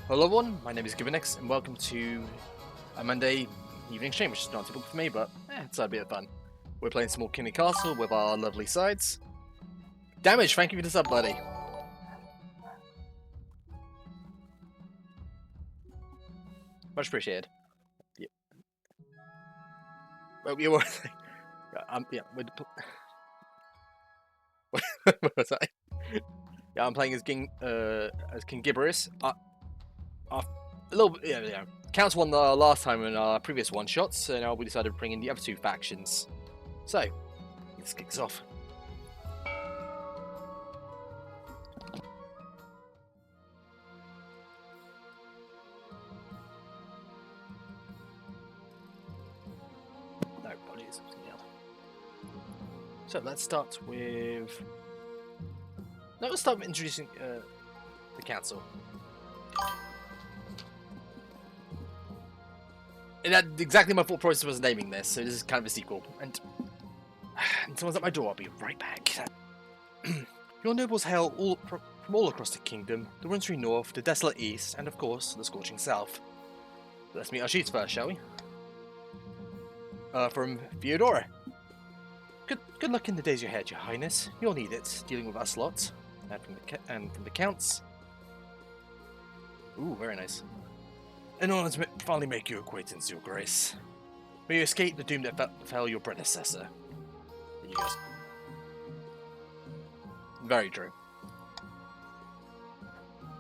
Hello everyone, my name is Gibbonix and welcome to a Monday evening stream, which is not typical for me, but it's a bit of fun. We're playing some more Kingly Castle with our lovely sides. Damage, thank you for the sub, buddy. Much appreciated. Yeah. Well, you were... yeah, what was I? Yeah, I'm playing as King Gibberius. A little bit, yeah. Counts won the last time in our previous one-shots, so now we decided to bring in the other two factions. So, let's kick this off. No, apologies. So let's start with... No, let's start with introducing the council. And that exactly my thought process was naming this, so this is kind of a sequel. And someone's at my door, I'll be right back. Your nobles hail from all across the kingdom, the wintry north, the desolate east, and of course, the scorching south. Let's meet our chiefs first, shall we? From Theodora. Good luck in the days ahead, your highness. You'll need it, dealing with us lot. And from the counts. Ooh, very nice. In order to finally make your acquaintance, your grace. May you escape the doom that befell your predecessor. There you go. Very true.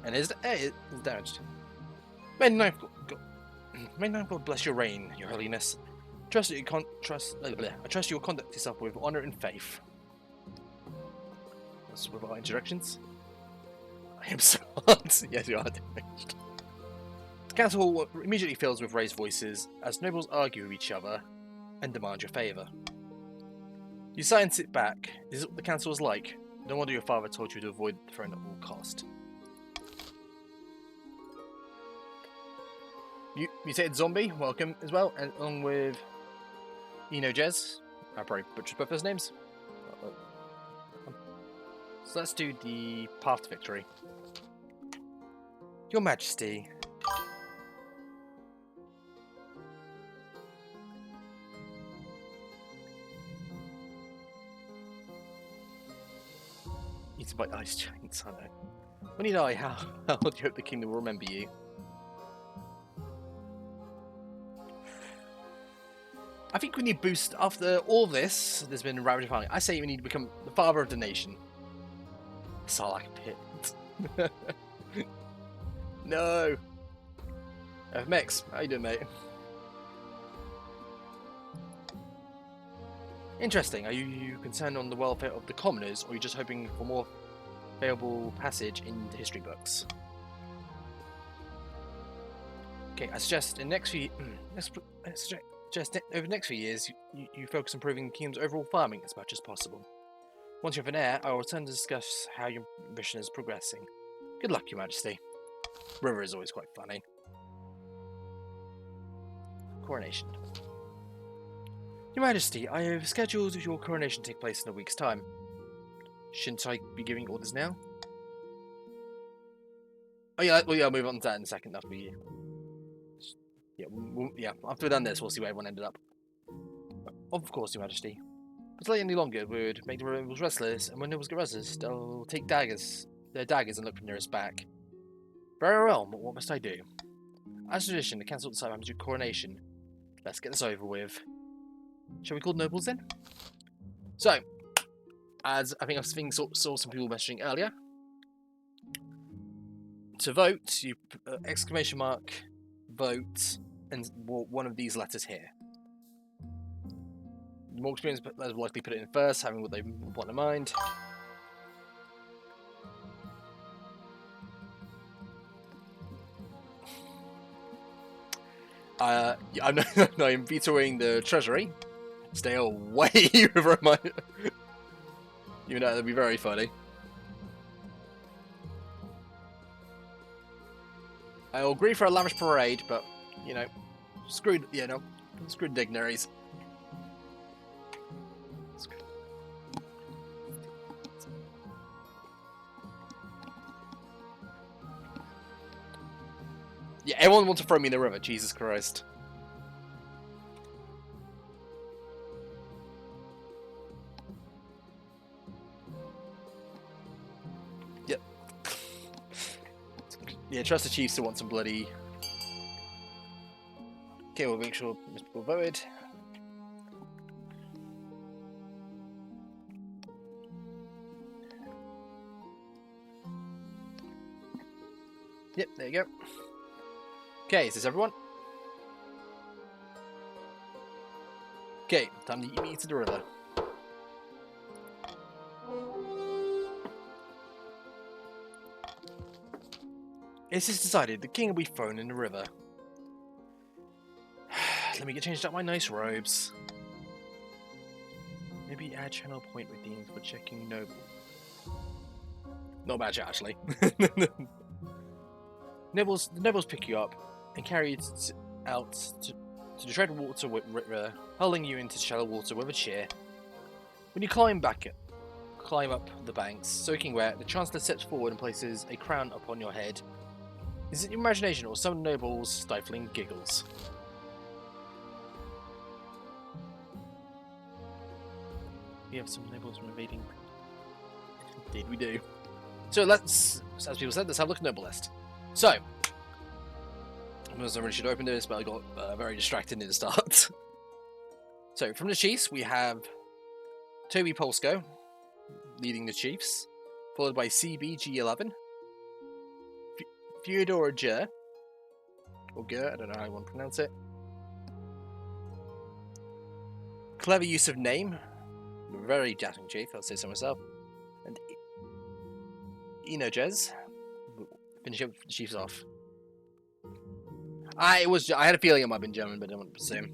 And is damaged. May Ninth God bless your reign, your holiness. I trust you will conduct yourself with honor and faith. That's with our introductions. I am so hard. Yes, you are damaged. The council hall immediately fills with raised voices as nobles argue with each other and demand your favour. You sigh and sit back. Is this what the council is like? No wonder your father told you to avoid the throne at all cost. Mutated Zombie, welcome as well, and along with Eno Jez. I probably butchered both those names. So let's do the path to victory. Your Majesty. Eaten by ice giants, I know. When you die, how do you hope the kingdom will remember you? I think we need boost after all this. There's been ravaging fighting. I say we need to become the father of the nation. Sarlacc pit. No. Mex, how you doing, mate? Interesting. Are you concerned on the welfare of the commoners, or are you just hoping for more favorable passage in the history books? Okay, I suggest in the next few over the next few years, you focus on improving the kingdom's overall farming as much as possible. Once you have an heir, I will return to discuss how your mission is progressing. Good luck, Your Majesty. River is always quite funny. Coronation. Your Majesty, I have scheduled your coronation to take place in a week's time. Shouldn't I be giving orders now? Oh yeah, well, yeah, I'll move on to that in a second after we... Yeah, after we've done this, we'll see where everyone ended up. Of course, Your Majesty. But delay any longer would make the nobles restless, and when nobles get restless, they'll take their daggers and look for nearest back. Very well, but what must I do? As tradition, the council decided to do coronation. Let's get this over with. Shall we call nobles then? So, as I think saw some people messaging earlier, to vote, you exclamation mark, vote, and one of these letters here. The more experienced players will likely put it in first, having what they want in mind. I'm vetoing the treasury. Stay away from my... Even though that'd be very funny. I'll agree for a lavish parade, but, you know, screwed dignitaries. Yeah, everyone wants to throw me in the river. Jesus Christ. Yep. Yeah, trust the chiefs to want some bloody... Okay, we'll make sure Mr. People voted. Yep, there you go. Okay, is this everyone? Okay, time to eat me to the river. It's just decided the king will be thrown in the river. Let me get changed up my nice robes. Maybe add channel point redeemed for checking noble. Not bad chat, actually. The nobles pick you up and carry you out to the dread water river, hurling you into shallow water with a cheer. When you climb up the banks, soaking wet, the chancellor steps forward and places a crown upon your head. Is it your imagination or some nobles' stifling giggles? We have some nobles invading. Indeed, we do. So let's, as people said, let's have a look at the noble list. So, I really should open this, but I got very distracted near the start. So, from the chiefs, we have Toby Polsko leading the chiefs, followed by CBG11, Fyodor Ger, or Ger, I don't know how you want to pronounce it. Clever use of name, very dashing chief, I'll say so myself. And Enojez, finishing up the chiefs off. I had a feeling it might have been German, but I don't want to assume.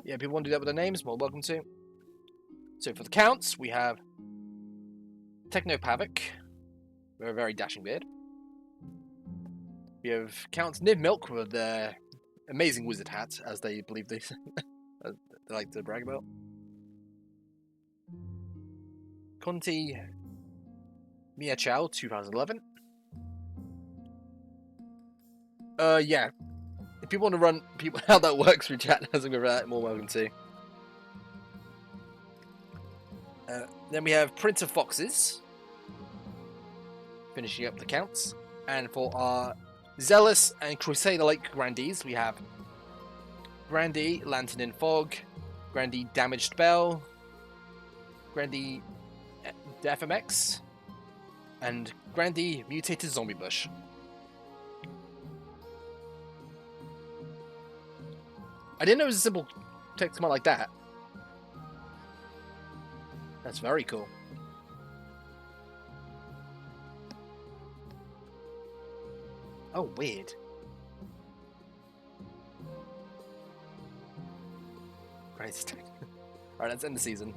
Yeah, people want to do that with their names, more welcome to. So for the counts, we have Technopavik, with a very dashing beard. We have Count Nibmilk with their amazing wizard hat, as they believe they like to brag about. Conti Mia Chow, 2011. Yeah. If people want to run how that works through chat, as I'm that, more welcome to. Then we have Prince of Foxes, finishing up the counts. And for our Zealous and Crusader-like Grandees, we have Grandee Lantern in Fog, Grandee Damaged Bell, Grandee FMX, and Grandee Mutated Zombie Bush. I didn't know it was a simple text command like that. That's very cool. Oh, weird. Christ. Alright, let's end the season.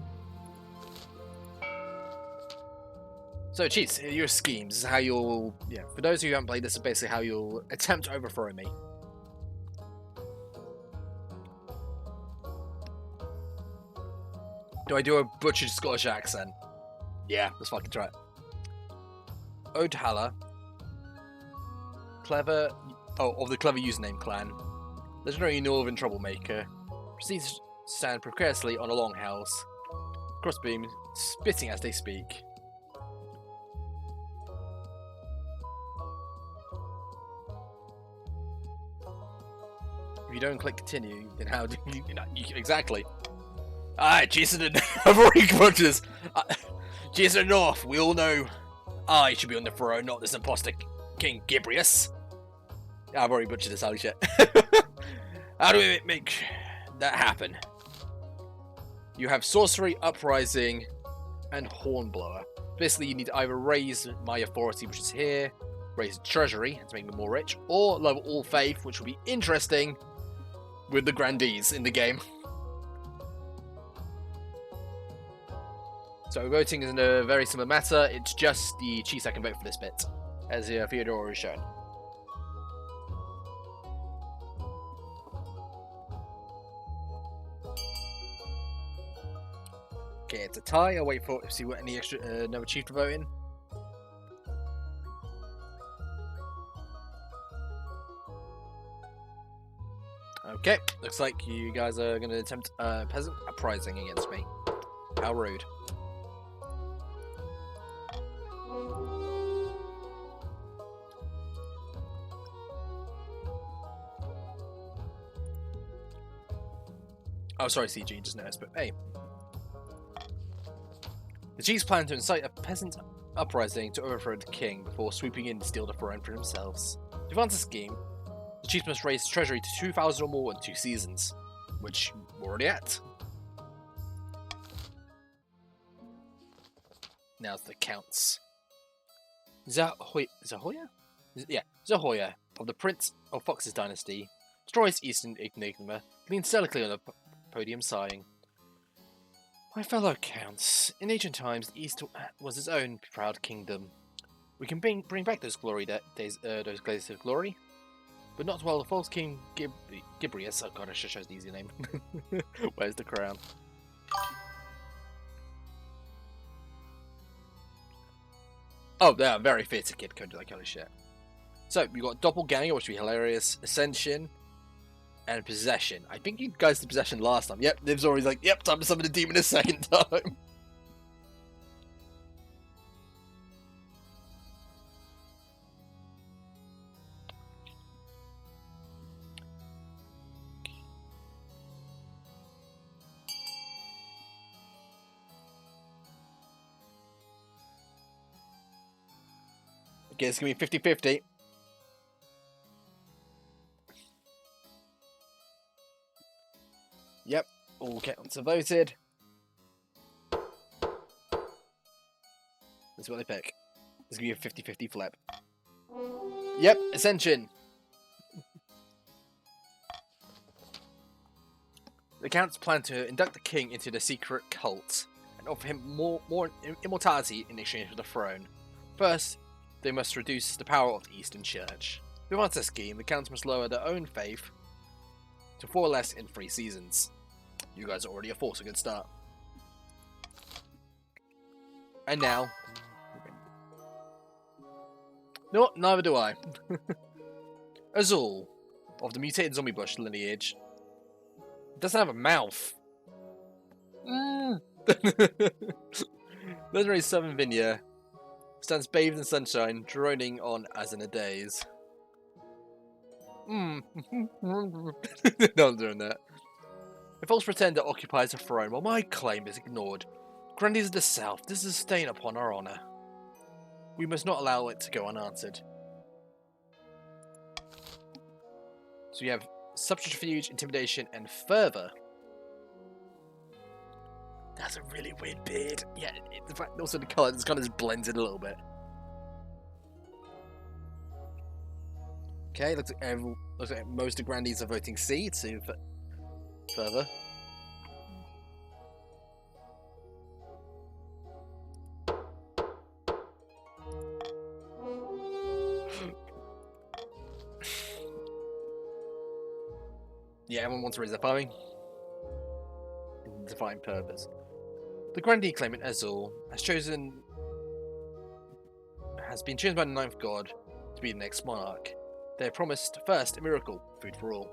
So, cheats, your schemes. This is how you'll... Yeah, for those of you who haven't played, this is basically how you'll attempt to overthrow me. Do I do a butchered Scottish accent? Yeah, let's fucking try it. Ode Haller. Clever... Oh, of the Clever Username Clan. Legendary Northern Troublemaker. Proceeds to stand precariously on a longhouse. Crossbeam, spitting as they speak. If you don't click continue, then how do you... exactly. Alright, Jason and... I've already butchered this. Jason and North, we all know I should be on the throne, not this imposter King Gibrius. I've already butchered this, holy shit. How do we make that happen? You have Sorcery, Uprising, and Hornblower. Basically, you need to either raise my authority, which is here, raise Treasury to make me more rich, or level all faith, which will be interesting with the Grandees in the game. So voting is in a very similar matter. It's just the chiefs that can vote for this bit, as Theodore has shown. Okay, it's a tie. I'll wait for see what any extra another chief to vote in. Okay, looks like you guys are going to attempt peasant uprising against me. How rude. Oh, sorry, CG, just noticed, but hey. The chiefs plan to incite a peasant uprising to overthrow the king before swooping in to steal the throne for themselves. To advance the scheme, the chiefs must raise the treasury to 2,000 or more in 2 seasons, which we're already at. Now it's the counts. Zahoya? Yeah, Zahoya, of the Prince of Fox's dynasty, destroys Eastern Enigma, leans delicately on the podium, sighing. My fellow counts, in ancient times, the East was its own proud kingdom. We can bring back those days of glory, but not while the false king Gibrius. Oh god, I should chose the easy name. Where's the crown? Oh, yeah, very fit kid code like holy shit. So we got Doppelganger, which would be hilarious, Ascension, and Possession. I think you guys did Possession last time. Yep, Nib's always like, yep, time to summon a demon a second time. Okay, it's going to be 50-50. Yep, all counts are voted. That's what they pick. It's going to be a 50-50 flip. Yep, Ascension. The counts plan to induct the king into the secret cult and offer him more immortality in exchange for the throne. First, they must reduce the power of the Eastern Church. To advance their scheme, the counts must lower their own faith to 4 less in 3 seasons. You guys are already a force, a good start. And now... No, neither do I. Azul, of the mutated zombie bush lineage, doesn't have a mouth. Legendary Southern Vinya stands bathed in sunshine, droning on as in a daze. No, I'm doing that. A false pretender occupies a throne while my claim is ignored. Grandees of the South, this is a stain upon our honour. We must not allow it to go unanswered. So we have subterfuge, intimidation, and fervour. That's a really weird beard. Yeah, in fact, also the colour just kind of just blends in a little bit. Okay, looks like most of Grandees are voting C to further. Yeah, everyone wants to raise their farming. Divine purpose. The Grandee claimant Azul has been chosen by the Ninth God to be the next monarch. They have promised first a miracle, food for all.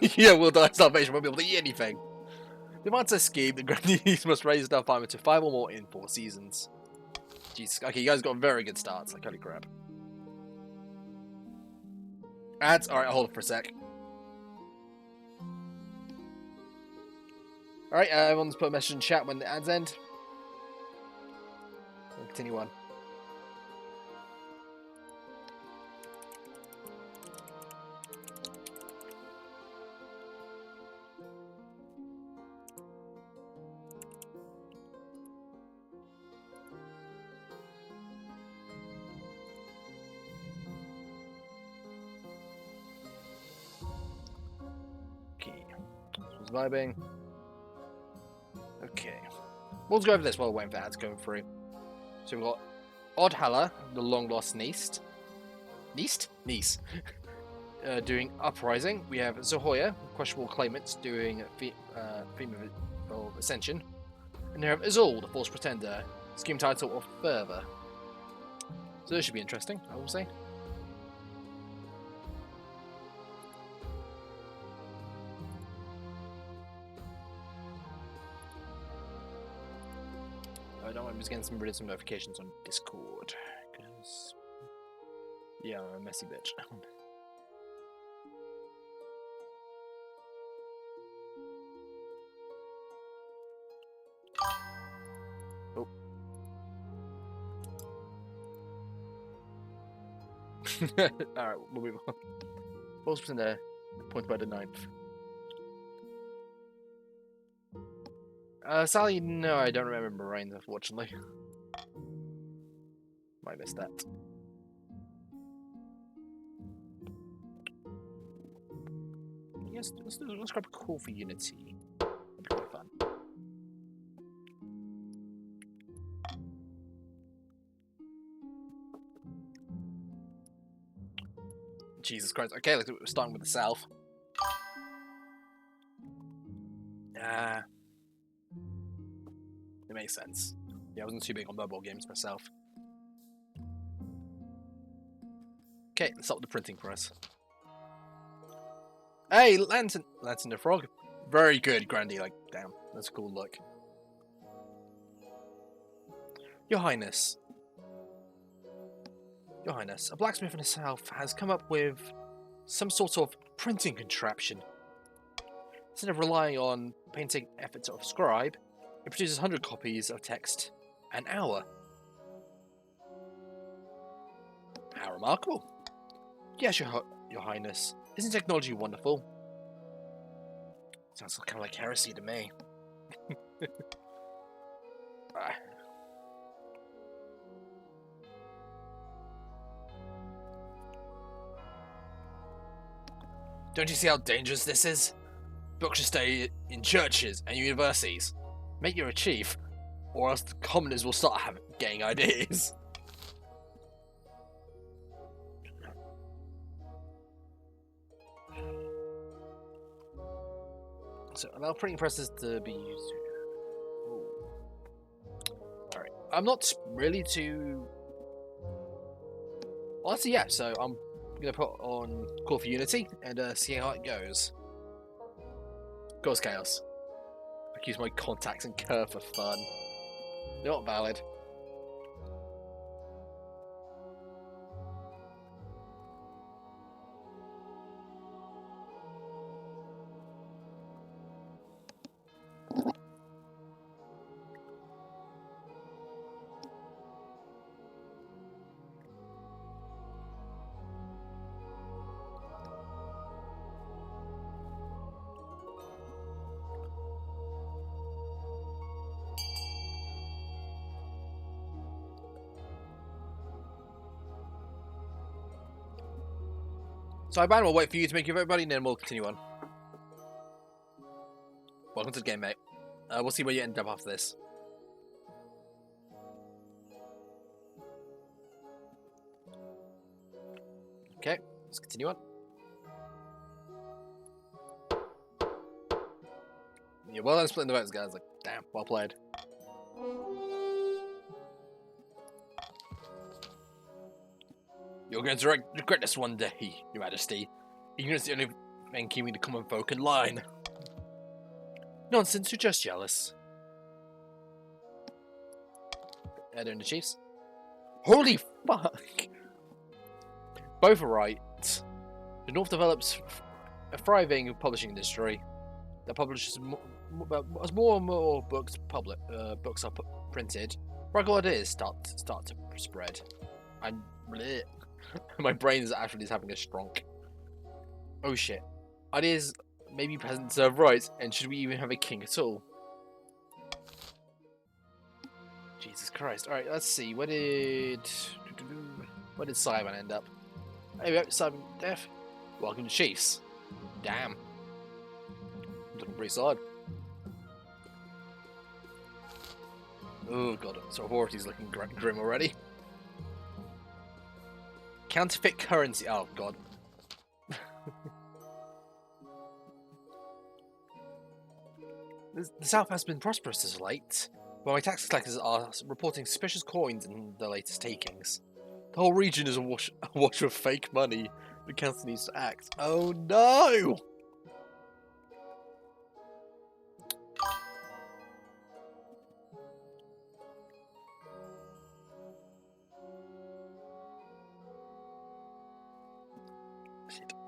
Yeah, we'll die of starvation, won't be able to eat anything. The answer scheme, the Grandees must raise their farming to 5 or more in 4 seasons. Jesus, okay, you guys got very good starts, like holy crap. Ads, alright, hold it for a sec. Alright, everyone's put a message in chat when the ads end. We'll continue on. Okay, just vibing. Okay, we'll go over this while we're waiting for ads going through. So we've got Oddhalla, the long lost niece. Niece? doing Uprising. We have Zahoya, questionable claimants, doing Theme of Ascension. And we have Azul, the false pretender, scheme title of Fervor. So this should be interesting, I will say. I don't want to getting some notifications on Discord, because yeah, I'm a messy bitch. Oh. Alright, we'll move on. False pretender, pointed by the 9th. Sally, no, I don't remember Moraine, unfortunately. Might miss that. Yes, let's grab a call for Unity. That'd be quite fun. Jesus Christ. Okay, we're starting with the South. It makes sense. Yeah, I wasn't too big on mobile games myself. Okay, let's start with the printing press. Hey, Lantern the Frog. Very good, Grandy. Like, damn, that's a cool look. Your Highness, a blacksmith in the south has come up with some sort of printing contraption. Instead of relying on painting efforts of scribe, it produces 100 copies of text an hour. How remarkable. Yes, your Highness. Isn't technology wonderful? Sounds kind of like heresy to me. Don't you see how dangerous this is? Books should stay in churches and universities. Make you a chief, or else the commoners will start getting ideas. So allow printing presses to be used. Alright, I'm not really too... Well, actually, yeah, so I'm going to put on Call for Unity and see how it goes. Goes Chaos. I can use my contacts and curve for fun. Not valid. So I will wait for you to make your vote, buddy, and then we'll continue on. Welcome to the game, mate. We'll see where you end up after this. Okay, let's continue on. Yeah, well done splitting the votes, guys. Like, damn, well played. You're going to regret this one day, Your Majesty. Ignorance is the only thing keeping the common folk in line. Nonsense, you're just jealous. They're in the Chiefs. Holy fuck! Both are right. The North develops a thriving publishing industry that publishes as more and more books are printed. Regular ideas start to spread. I'm bleh. My brain is actually having a stronk. Oh shit. Ideas maybe peasants serve rights, and should we even have a king at all? Jesus Christ. Alright, let's see. Where did Simon end up? Hey, yep, Simon Deaf. Welcome to Chiefs. Damn. Looking pretty solid. Oh god, so authority's looking grim already. Counterfeit currency. Oh god. The south has been prosperous as of late, but my tax collectors are reporting suspicious coins in the latest takings. The whole region is a wash of fake money. The council needs to act. Oh no!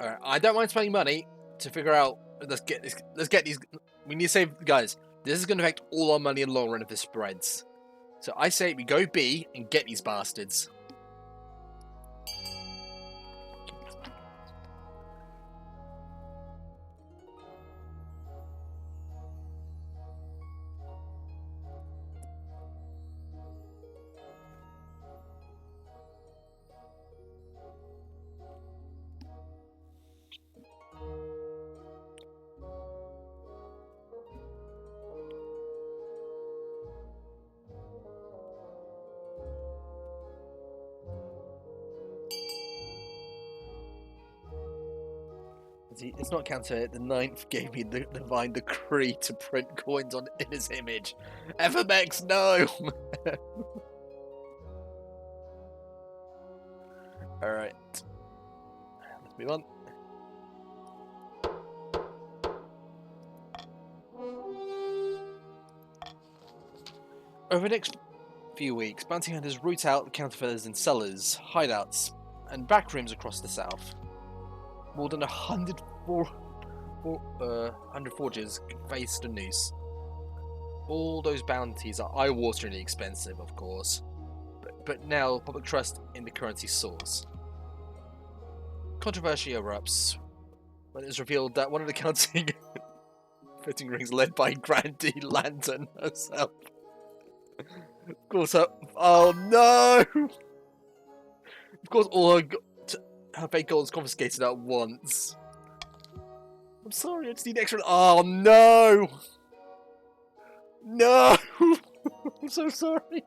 Alright, I don't mind spending money to figure out. Let's get this. Let's get these. We need to save, guys. This is going to affect all our money in the long run if this spreads. So I say we go B and get these bastards. It's not counter. The ninth gave me the divine decree to print coins in his image. FMX, no! Alright. Let's move on. Over the next few weeks, bounty hunters root out the counterfeiters in cellars, hideouts, and back rooms across the south. More than 100 forgers face the noose. All those bounties are eye-wateringly expensive, of course, but now public trust in the currency soars. Controversy erupts when it is revealed that one of the counting fitting rings led by Grandy Lantern herself. Of course, oh no! Of course, all her fake gold is confiscated at once. I'm sorry, I just need extra. Oh no! No! I'm so sorry. I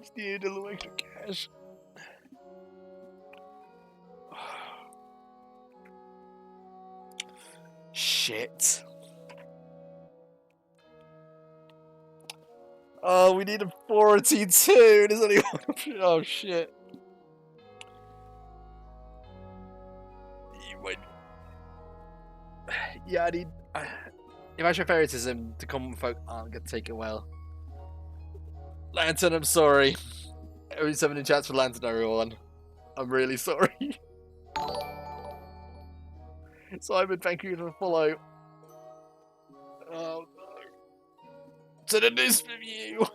just need a little extra cash. Shit. Oh, we need a 42. There's only one option. Oh shit. Wait. Yeah, I need. If I show favoritism to common folk, I'm gonna take it well. Lantern, I'm sorry. Only 7 in chats for Lantern, everyone. I'm really sorry. Simon, thank you for the follow. Oh no. To the news review.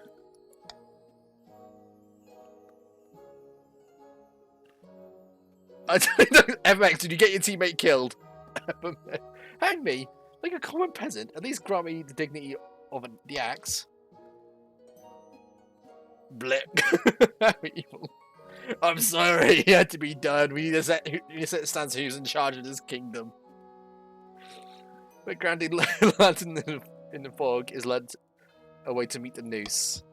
I don't know. FX, did you get your teammate killed? Hang me like a common peasant. At least grant me the dignity of the axe. Blip. How evil. I'm sorry, it had to be done. We need to set the stance who's in charge of this kingdom. But Grandy Lantern in the fog is led away to meet the noose.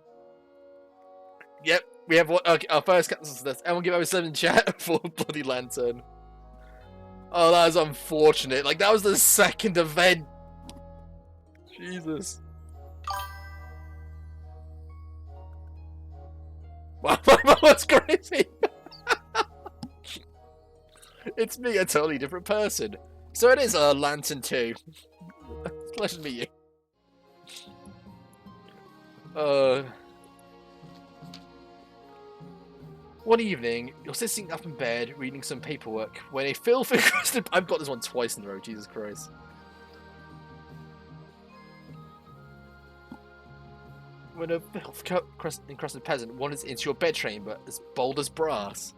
Yep, we have okay, our first cancels this. Everyone give over 7 in chat for bloody Lantern. Oh, that is unfortunate. Like, that was the second event. Jesus. Wow, that's crazy. It's me, a totally different person. So it is a Lantern 2. Pleasure to meet you. One evening, you're sitting up in bed reading some paperwork when a filthy encrusted. I've got this one twice in a row, Jesus Christ. When a encrusted peasant wanders into your bedchamber as bold as brass.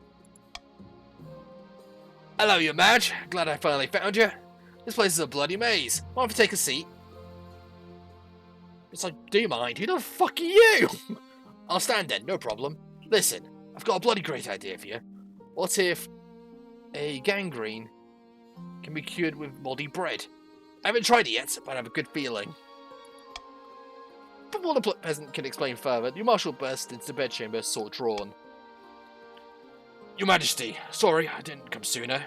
Hello, you Madge. Glad I finally found you. This place is a bloody maze. Mind if you take a seat? It's like, do you mind? Who the fuck are you? I'll stand then, no problem. Listen. I've got a bloody great idea for you. What if a gangrene can be cured with moldy bread? I haven't tried it yet, but I have a good feeling. Before the peasant can explain further, your marshal burst into the bedchamber, sword drawn. Your Majesty, sorry I didn't come sooner.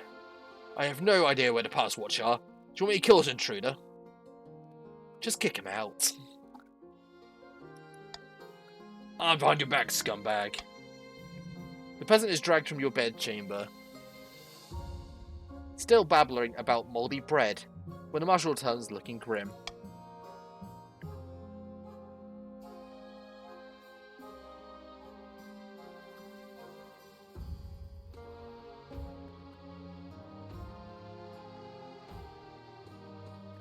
I have no idea where the Palace Watch are. Do you want me to kill this intruder? Just kick him out. I'm behind your back, scumbag. The peasant is dragged from your bedchamber, still babbling about mouldy bread, when the marshal returns looking grim.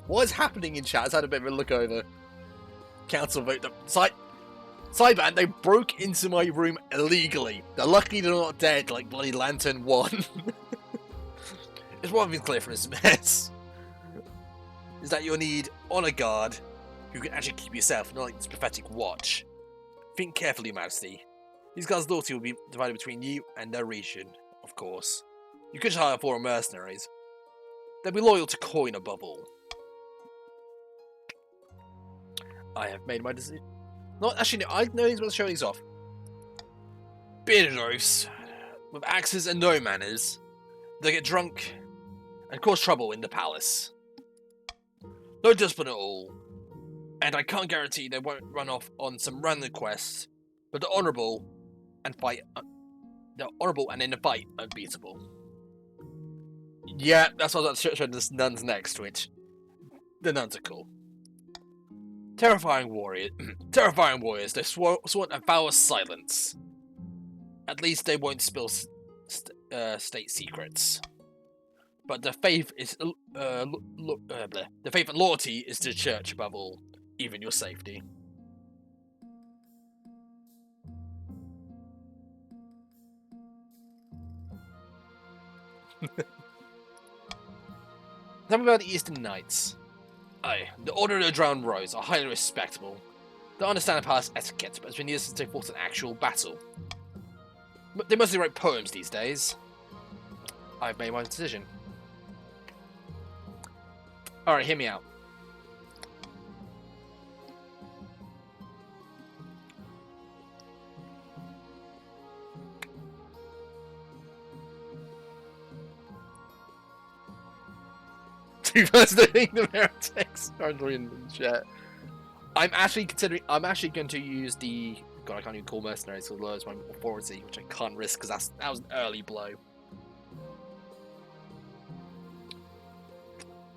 What is happening in chat? Let's have a bit of a look over. Council vote. Sideband, they broke into my room illegally. They're lucky they're not dead like bloody Lantern 1. It's one thing clear from this mess. Is that you'll need honor guard who can actually keep yourself, not like this pathetic watch. Think carefully, Majesty. These guys' loyalty will be divided between you and their region, of course. You could hire foreign mercenaries. They'll be loyal to coin above all. I have made my decision. No, actually, no, I know he's about to show these off. Bearded oafs, with axes and no manners. They get drunk and cause trouble in the palace. No discipline at all. And I can't guarantee they won't run off on some random quests, but they're honourable and in the fight unbeatable. Yeah, that's what I was showing the nuns next, which the nuns are cool. Terrifying warriors, they sworn a vow of silence. At least they won't spill state secrets. But the faith is the faith and loyalty is to the church above all, even your safety. Tell me about the Eastern Knights. Aye, the Order of the Drowned Rose are highly respectable. They understand the palace etiquette, but it's been years since they fought an actual battle. But they mostly write poems these days. I've made my decision. Alright, hear me out. Devastating the heretics are in the chat. I'm actually going to use the... God, I can't even call mercenaries because it lowers my authority, which I can't risk because that was an early blow.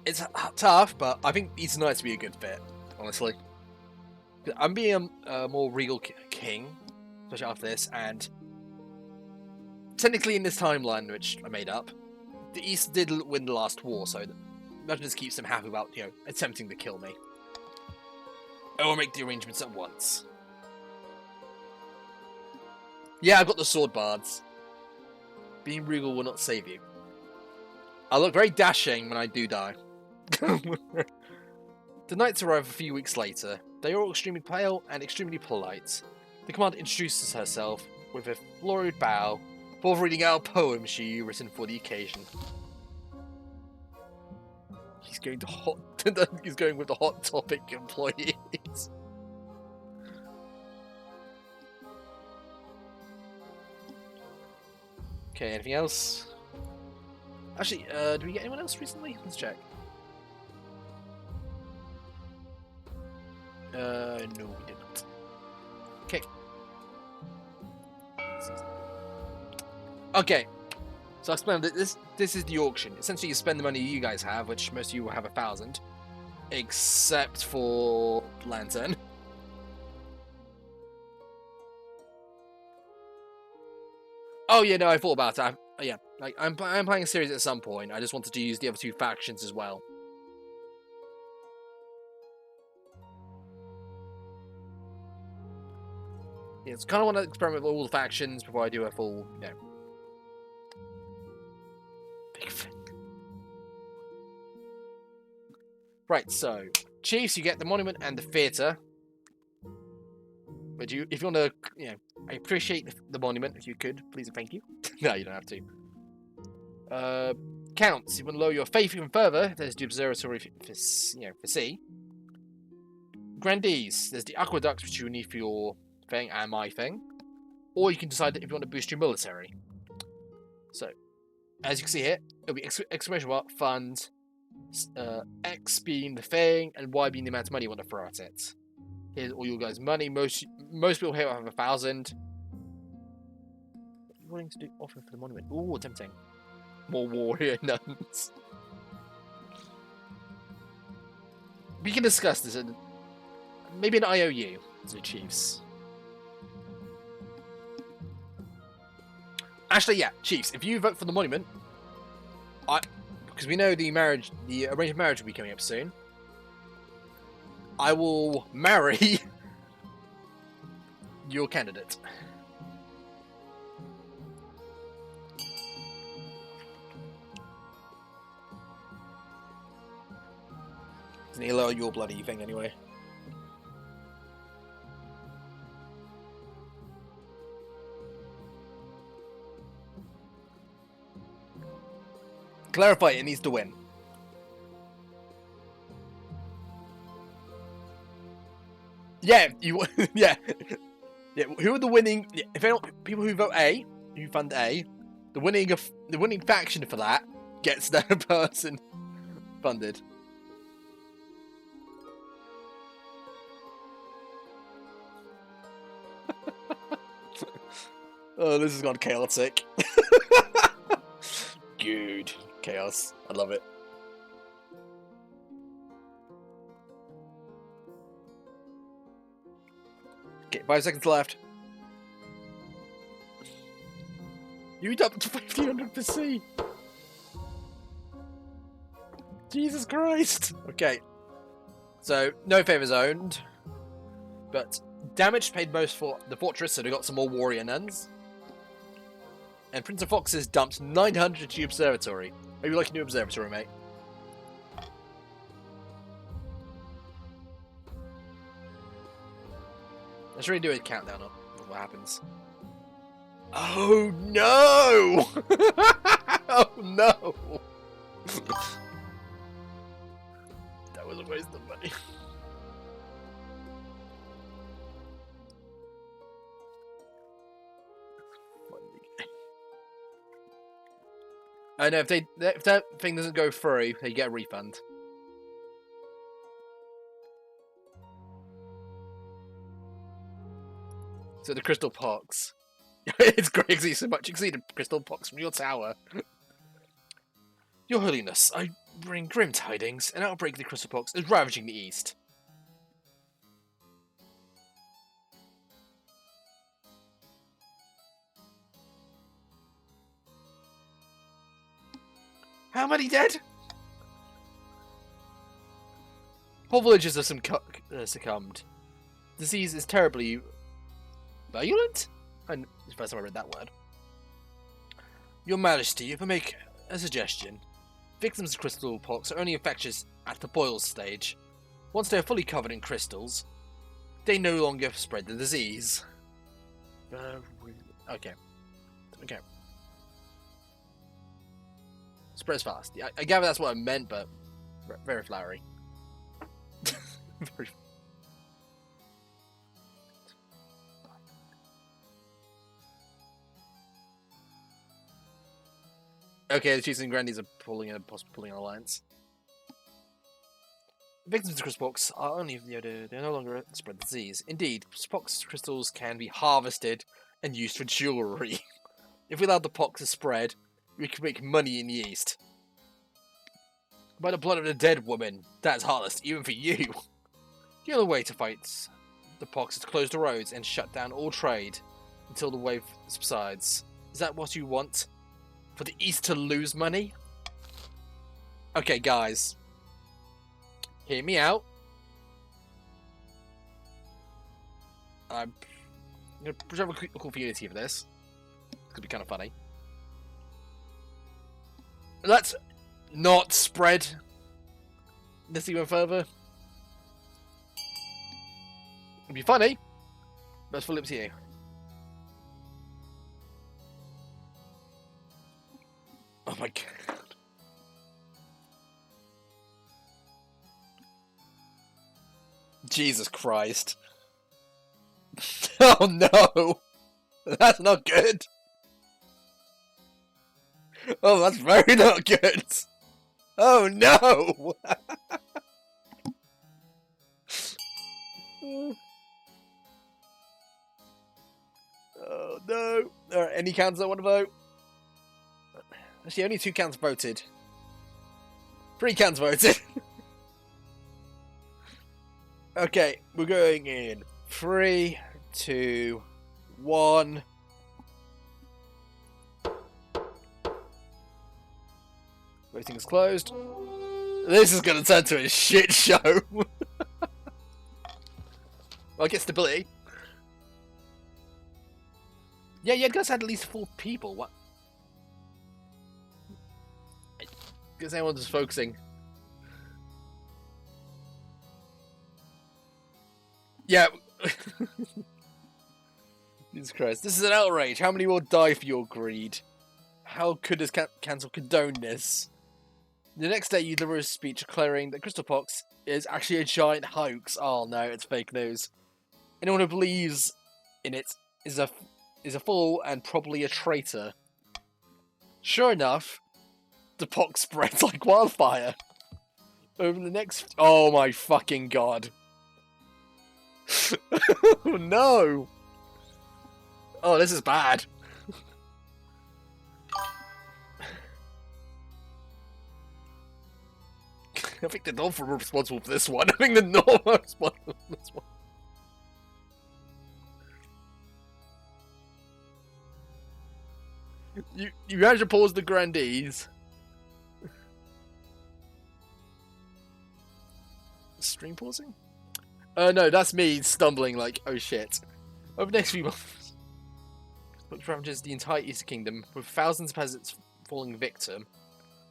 It's tough, but I think Eastern Knights would be a good fit, honestly. I'm being a more regal king, especially after this, and technically in this timeline, which I made up, the East did win the last war, so that just keeps them happy about, attempting to kill me. I will make the arrangements at once. Yeah, I've got the sword bards. Being regal will not save you. I look very dashing when I do die. The knights arrive a few weeks later. They are all extremely pale and extremely polite. The commander introduces herself with a florid bow before reading out a poem she written for the occasion. He's going with the hot topic employees. Okay, anything else? Actually, did we get anyone else recently? Let's check. No, we didn't. Okay. Okay. So I explained that this is the auction. Essentially, you spend the money you guys have, which most of you will have 1,000, except for Lantern. Oh yeah, no, I thought about it. Yeah, like I'm playing a series at some point. I just wanted to use the other two factions as well. Yeah, it's kind of want to experiment with all the factions before I do a full, big thing. Right, so Chiefs, you get the monument and the theatre. But if you want to, I appreciate the monument. If you could, please and thank you. No, you don't have to. Counts, you want to lower your faith even further. There's the observatory for sea. Grandees, there's the aqueducts which you need for your thing and my thing. Or you can decide if you want to boost your military. So, As you can see here, it'll be exclamation mark fund, X being the thing, and Y being the amount of money you want to throw at it. Here's all your guys' money. Most people here have 1,000. What are you willing to do? Offer for the monument. Ooh, tempting. More warrior nuns. We can discuss this in maybe an IOU to the chiefs. Actually, yeah, chiefs. If you vote for the monument, because we know the arranged marriage will be coming up soon. I will marry your candidate. Doesn't he allow your bloody thing anyway? Clarify, it needs to win. Yeah, yeah. Who are the winning? If people who vote A, who fund A, the winning faction for that gets that person funded. Oh, this has gone chaotic. Good chaos. I love it. Okay, 5 seconds left. You dumped to 1500 per C. Jesus Christ. Okay. So, no favours owned. But damage paid most for the fortress, so they got some more warrior nuns. And Prince of Foxes dumped 900 to the observatory. Maybe like a new observatory, mate. Let's really do a countdown of what happens. Oh no! Oh no! That was a waste of money. I know if that thing doesn't go through, they get a refund. So the crystal pox. It's great because you so much exceeded crystal pox from your tower. Your Holiness, I bring grim tidings. An outbreak of the crystal pox is ravaging the east. How many dead? Whole villages have succumbed. Disease is terribly virulent? And it's the first time I read that word. Your Majesty, if I make a suggestion, victims of crystal pox are only infectious at the boil stage. Once they are fully covered in crystals, they no longer spread the disease. Okay. Okay. Spreads fast. I gather that's what I meant, but very flowery. Very... Okay, the Chiefs and Grandies are possibly pulling an alliance. Victims of crystalpox are only they're no longer spread the disease. Indeed, pox crystals can be harvested and used for jewelry. If we allowed the pox to spread, we could make money in the East. By the blood of the dead woman, that's heartless, even for you. The only way to fight the pox is to close the roads and shut down all trade until the wave subsides. Is that what you want? For the East to lose money? Okay, guys. Hear me out. I'm going to preserve a cool community for this. It's going to be kind of funny. Let's not spread this even further. It'd be funny, but it's fully up to you. Oh my god. Jesus Christ. Oh no! That's not good! Oh, that's very not good. Oh no! Oh no! Alright, any counts I want to vote? Actually, only 2 counts voted. 3 counts voted. Okay, we're going in 3, 2, 1. Voting is closed. This is going to turn to a shit show. Well, I get stability. Yeah, you guys had at least 4 people. What? Because everyone's just focusing. Yeah. Jesus Christ. This is an outrage. How many will die for your greed? How could this council condone this? The next day, you deliver a speech declaring that Crystal Pox is actually a giant hoax. Oh no, it's fake news. Anyone who believes in it is a fool and probably a traitor. Sure enough, the pox spreads like wildfire. Over the next... Oh my fucking god. Oh no! Oh, this is bad. I think the North are responsible for this one. I think the North are responsible for this one. You managed to pause the grandees. Stream pausing? No, that's me stumbling like, oh shit. Over the next few months, which ravages the entire Eastern Kingdom, with thousands of peasants falling victim.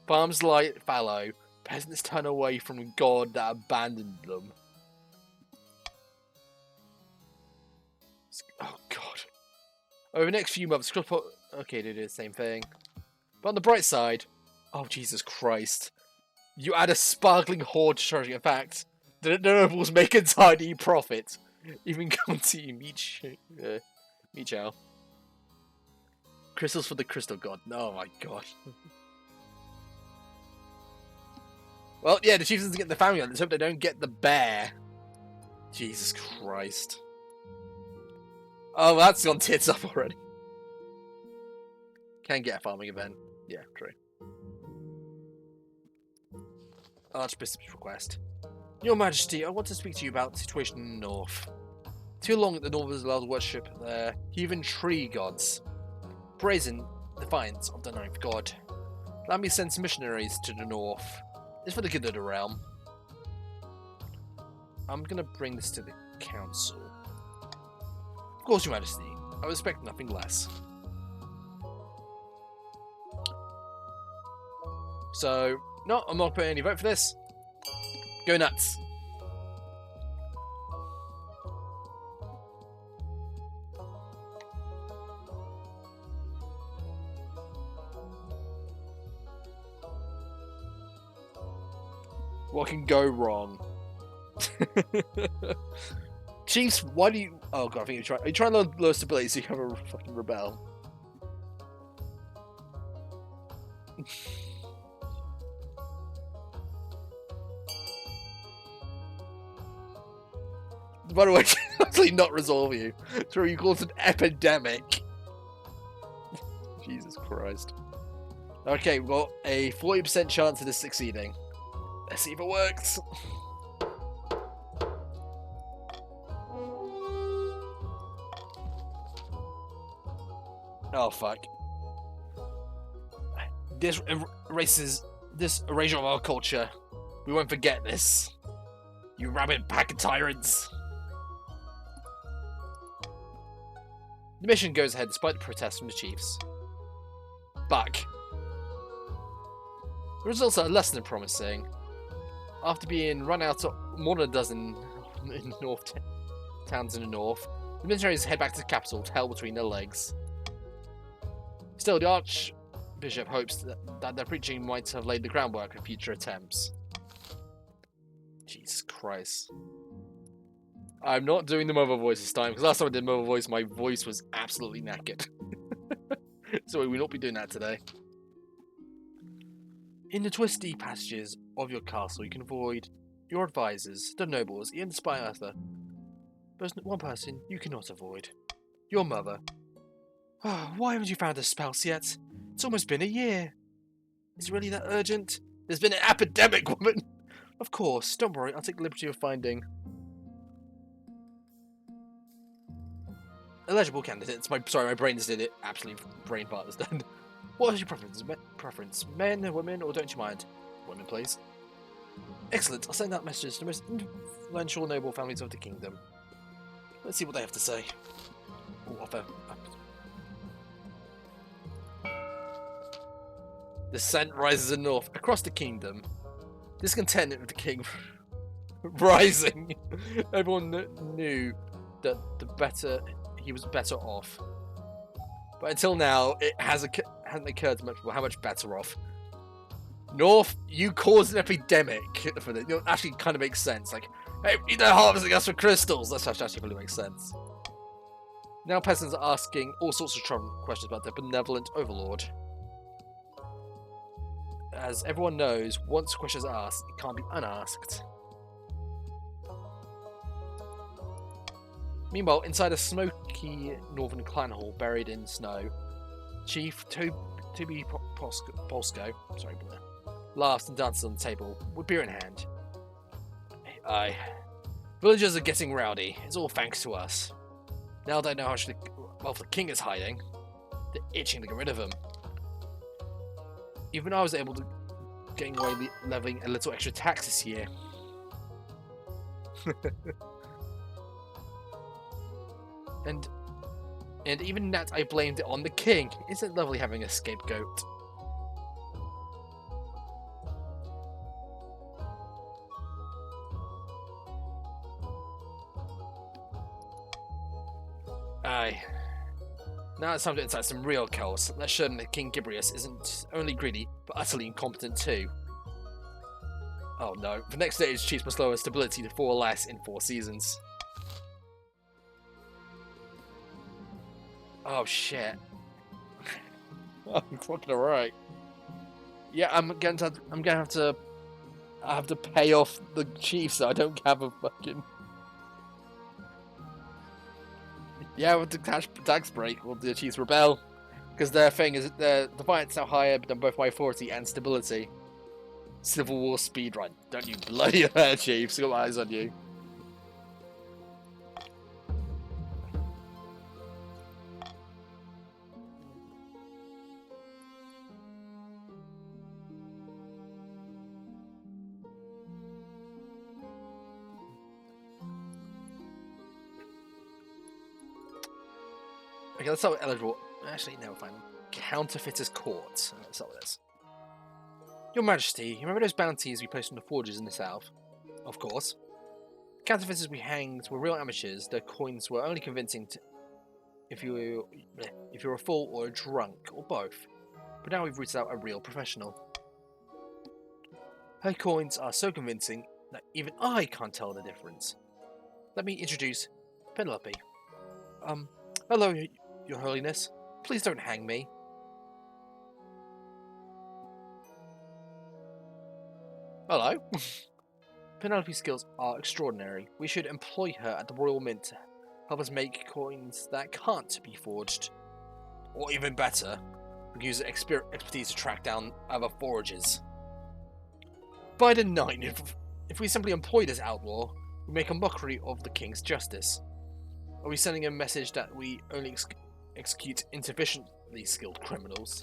Farms lie fallow, peasants turn away from God that abandoned them. Oh god. Over the next few months, okay, they do the same thing. But on the bright side, oh Jesus Christ. You add a sparkling hoard to treasury. In fact, the nobles make a tidy profit. Even Conti Michao. Crystals for the crystal god. Oh my god. Well, yeah, the chieftains get the family on. Let's hope they don't get the bear. Jesus Christ. Oh, that's gone tits up already. Can get a farming event. Yeah, true. Archbishop's request. Your Majesty, I want to speak to you about the situation in the north. Too long the north is allowed to worship their heathen tree gods. Brazen defiance of the ninth god. Let me send some missionaries to the north. It's for the good of the realm. I'm gonna bring this to the council. Of course, Your Majesty. I would expect nothing less. So, no, I'm not putting any vote for this. Go nuts. What can go wrong? Chiefs, why do you... Oh god, I think are you trying to lower stability so you have a fucking rebel? By the way, actually not resolve you. So you call it an epidemic. Jesus Christ. Okay, we've got a 40% chance of this succeeding. Let's see if it works. Oh fuck. This erasure of our culture. We won't forget this. You rabid pack of tyrants. The mission goes ahead despite the protests from the chiefs. Back. The results are less than promising. After being run out of more than a dozen in towns in the north, the missionaries head back to the capital, tail between their legs. Still, the Archbishop hopes that their preaching might have laid the groundwork for future attempts. Jesus Christ. I'm not doing the mother voice this time, because last time I did mother voice, my voice was absolutely knackered. So we will not be doing that today. In the twisty passages of your castle, you can avoid your advisors, the nobles, even the spy Arthur. There's one person you cannot avoid. Your mother. Why haven't you found a spouse yet? It's almost been a year. Is it really that urgent? There's been an epidemic, woman! Of course, don't worry, I'll take the liberty of finding eligible candidates. My brain just did it. Absolutely, brain fart is done. What is your preference? Men, women, or don't you mind? Women, please. Excellent. I'll send out messages to the most influential noble families of the kingdom. Let's see what they have to say. Offer. The scent rises in the north across the kingdom. Discontent with the king rising. Everyone knew that he was better off. But until now, it hasn't occurred to much how much better off. North, you caused an epidemic for this. Actually, kind of makes sense. Like, hey, they're harvesting us for crystals. That actually really makes sense. Now peasants are asking all sorts of questions about their benevolent overlord. As everyone knows, once questions are asked, it can't be unasked. Meanwhile, inside a smoky northern clan hall buried in snow, Chief Toby Polsko laughs and dances on the table with beer in hand. Aye. Villagers are getting rowdy. It's all thanks to us. Now they know how the king is hiding. They're itching to get rid of him. Even I was able to get away levying a little extra tax this year. and even that I blamed it on the king. Isn't it lovely having a scapegoat? Aye. Now it's time to incite some real chaos. Let's show them that King Gibrius isn't only greedy, but utterly incompetent too. Oh no. The next stage, Chiefs must lower stability to 4 or less in 4 seasons. Oh shit. I'm fucking alright. Yeah, I'm gonna have to pay off the Chiefs so I don't have a fucking... Yeah, with the tax break, well, the Chiefs rebel. Because their thing is, their defiance now higher than both my authority and stability. Civil War speedrun. Don't you bloody hell, Chiefs. Got my eyes on you. Okay, let's start with eligible. Actually, no, fine. Counterfeiters Court. Let's start with this. Your Majesty, you remember those bounties we placed on the forges in the south? Of course. Counterfeiters we hanged were real amateurs. Their coins were only convincing if you were a fool or a drunk, or both. But now we've rooted out a real professional. Her coins are so convincing that even I can't tell the difference. Let me introduce Penelope. Hello, Your Holiness. Please don't hang me. Hello. Penelope's skills are extraordinary. We should employ her at the Royal Mint to help us make coins that can't be forged. Or even better, we can use her expertise to track down other forgers. By the 9, if we simply employ this outlaw, we make a mockery of the king's justice. Are we sending a message that we only execute insufficiently skilled criminals?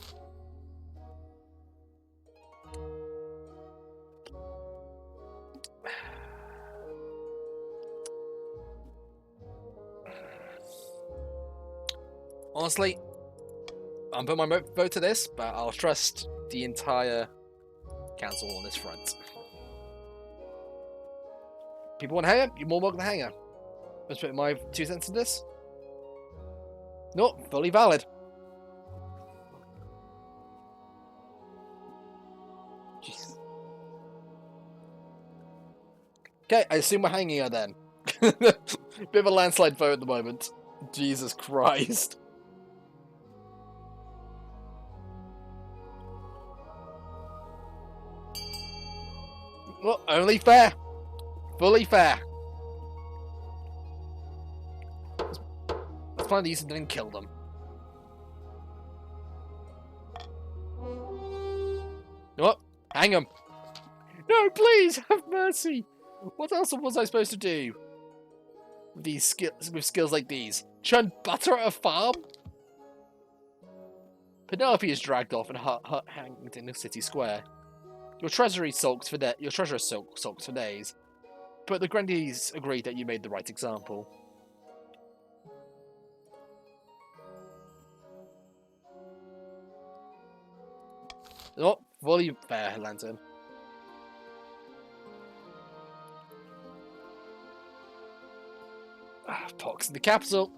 Honestly, I'm putting my vote to this, but I'll trust the entire council on this front. People want to hang her? You're more welcome to hang her. Let's put my 2 cents in this. No, fully valid. Jeez. Okay, I assume we're hanging her then. Bit of a landslide vote at the moment. Jesus Christ. Well, only fair. Fully fair. Let's find these and then kill them. Oh, hang them. No, please, have mercy. What else was I supposed to do? With skills like these? Churn butter at a farm? Penelope is dragged off and hanged in the city square. Your treasury sulks for your treasurer sulks for days. But the grandees agree that you made the right example. Oh, fully fair, Lantern. Pox in the capital.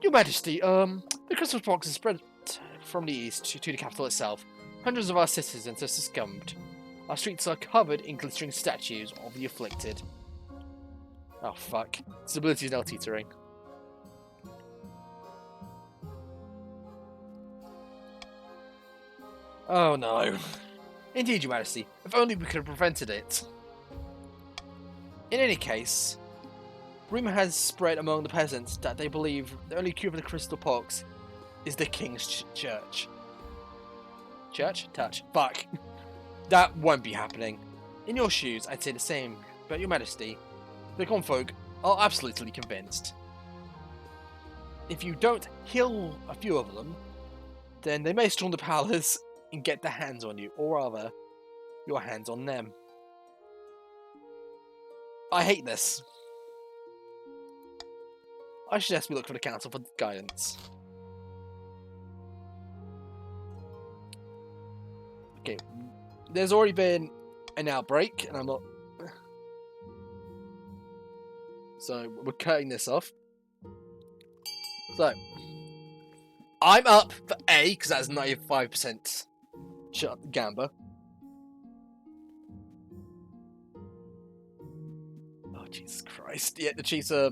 Your Majesty, the Christmas pox has spread from the east to the capital itself. Hundreds of our citizens have succumbed. Our streets are covered in glittering statues of the afflicted. Oh fuck. Stability is now teetering. Oh no. Indeed, Your Majesty. If only we could have prevented it. In any case, rumour has spread among the peasants that they believe the only cure for the crystal pox is the king's church. Church? Touch. Fuck. That won't be happening. In your shoes, I'd say the same, but Your Majesty, the common folk are absolutely convinced. If you don't heal a few of them, then they may storm the palace and get their hands on you, or rather, your hands on them. I hate this. I suggest we look for the council for guidance. Okay, there's already been an outbreak, and I'm not... So, we're cutting this off. So, I'm up for A, because that's 95% shot Gamba. Oh, Jesus Christ. Yeah, the Chiefs are...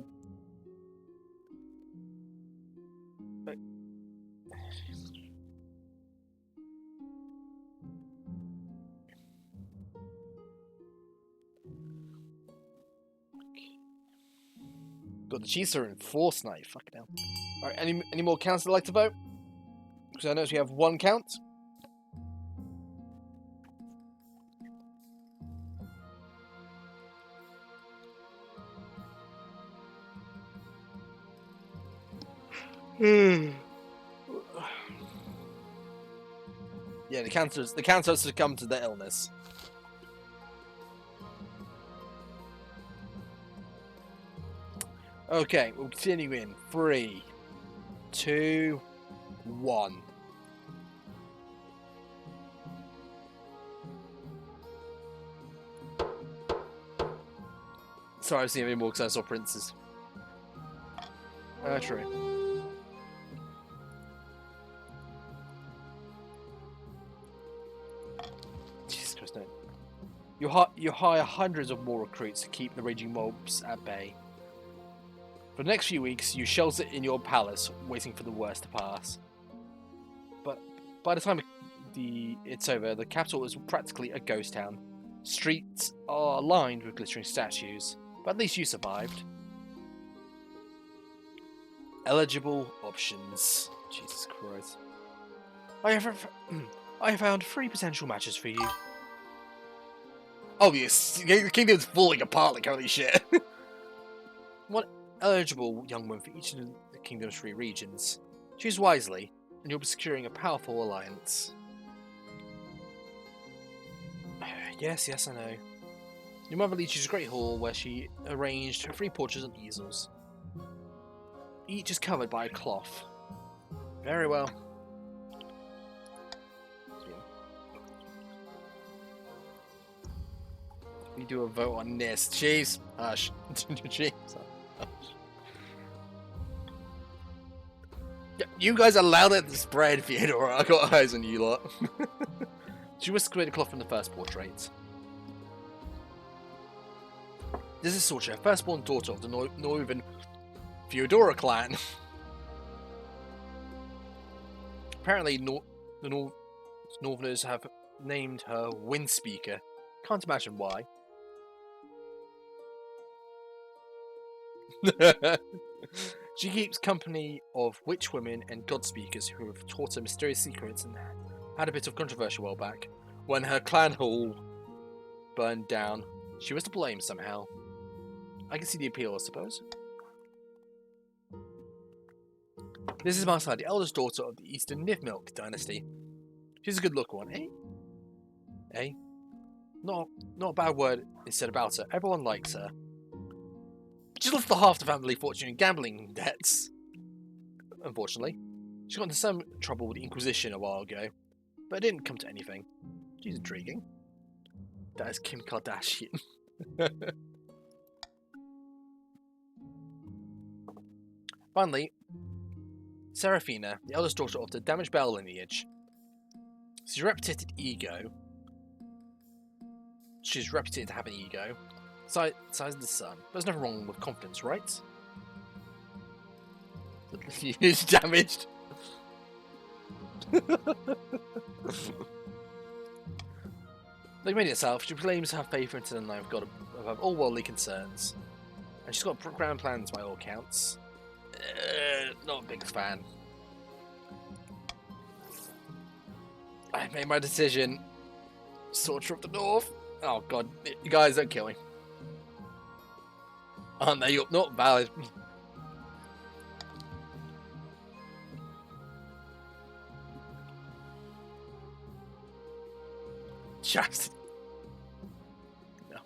God, the Chiefs are in force now, fucking hell. Alright, any more counts that'd like to vote? Because I notice we have one count. Yeah, the counters succumb to the illness. Okay, we'll continue in 3, 2, 1. Sorry, I've seen any more because I saw princes. True. Jesus Christ, no. You hire hundreds of more recruits to keep the raging mobs at bay. For the next few weeks, you shelter in your palace, waiting for the worst to pass. But by the time it's over, the capital is practically a ghost town. Streets are lined with glittering statues, but at least you survived. Eligible options. Jesus Christ. I have found 3 potential matches for you. Oh yes, the kingdom's falling apart like holy shit. What? Eligible young women for each of the kingdom's 3 regions. Choose wisely, and you'll be securing a powerful alliance. Yes, I know. Your mother leads you to a great hall where she arranged 3 portraits on easels. Each is covered by a cloth. Very well. We do a vote on this. Jeez. Hush. Jeez. You guys allowed it to spread, Theodora. I got eyes on you lot. She whisked away the cloth from the first portrait. This is Sorcha, firstborn daughter of the Northern Theodora clan. Apparently, the Northerners have named her Windspeaker, Can't imagine why. She keeps company of witch women and god speakers who have taught her mysterious secrets and had a bit of controversy a while back. When her clan hall burned down, she was to blame somehow. I can see the appeal, I suppose. This is Marcella, the eldest daughter of the Eastern Nivmilk dynasty. She's a good looking one, eh? Eh? Not a bad word is said about her. Everyone likes her. She's lost half the family fortune in gambling debts. Unfortunately. She got into some trouble with the Inquisition a while ago, but it didn't come to anything. She's intriguing. That is Kim Kardashian. Finally, Seraphina, the eldest daughter of the Damaged Bell lineage. She's reputed ego. She's reputed to have an ego. Size of the sun. There's nothing wrong with confidence, right? It's damaged. Like made itself, she claims her faith into the life of God above all worldly concerns. And she's got grand plans by all accounts. Not a big fan. I made my decision. Soldier of the North. Oh god, you guys don't kill me. Aren't they up? Not valid. Just. No.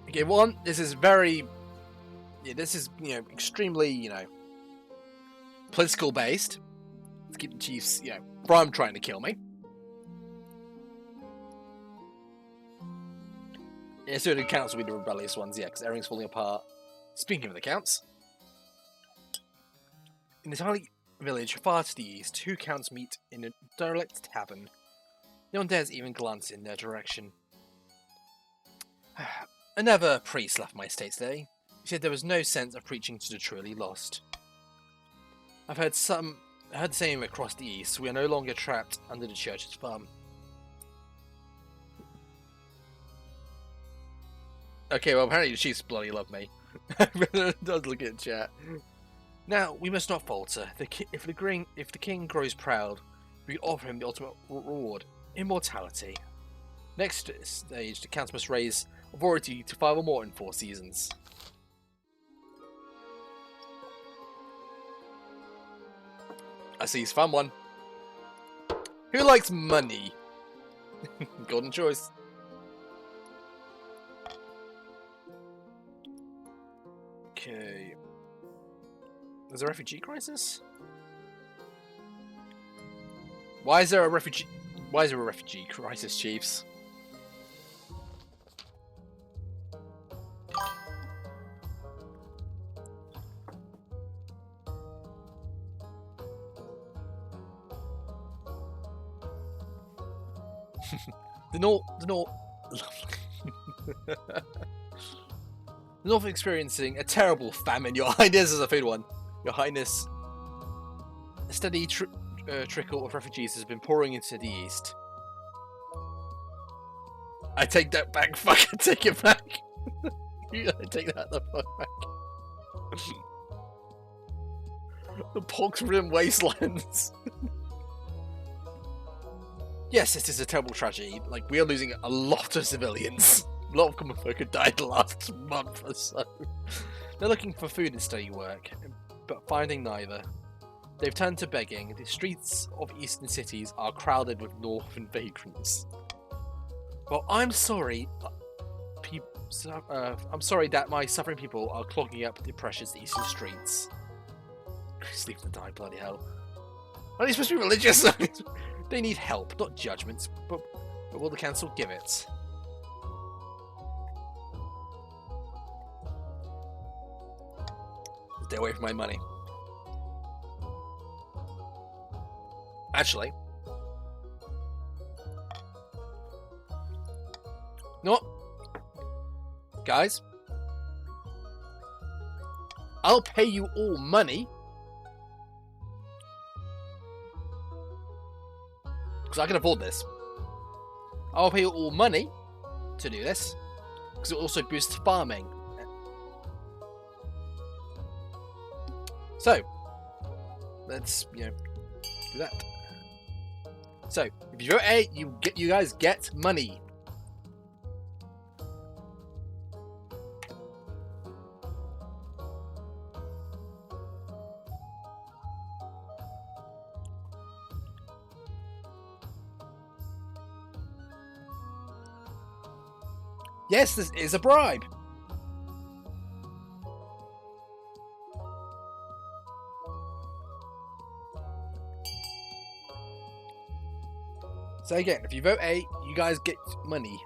Okay, one, this is very. Yeah, this is, extremely, political based. Let's keep the Chiefs, from trying to kill me. Yeah, so the counts will be the rebellious ones, yeah, because everything's falling apart. Speaking of the counts, in the tiny village far to the east, two counts meet in a derelict tavern. No one dares even glance in their direction. Another priest left my estate today. He said there was no sense of preaching to the truly lost. I've heard the same across the east. We are no longer trapped under the church's thumb. Okay, well, apparently the Chiefs bloody love me. Does look at chat. Now, we must not falter. If the king grows proud, we can offer him the ultimate reward, immortality. Next stage, the counts must raise authority to 5 or more in 4 seasons. I see he's found one. Who likes money? Golden choice. Okay. There's a refugee crisis? Why is there a refugee crisis, Chiefs? The North experiencing a terrible famine. Your Highness is a food one. Your Highness, a steady trickle of refugees has been pouring into the east. I take that back. Fuck, I take it back. I take that the fuck back. The pox-ridden wastelands. Yes, it is a terrible tragedy. Like, we are losing a lot of civilians. A lot of common folk have died the last month or so. They're looking for food and steady work, but finding neither. They've turned to begging. The streets of eastern cities are crowded with northern vagrants. Well, I'm sorry. I'm sorry that my suffering people are clogging up the precious eastern streets. Sleep to die, bloody hell. Are they supposed to be religious? They need help, not judgments, but will the council give it? Stay away from my money. Actually, you know what? Guys, I'll pay you all money Because I can afford this. I'll pay all money to do this. Because it also boosts farming. So, let's, do that. So, if you vote A, you guys get money. Yes, this is a bribe. So again, if you vote A, you guys get money.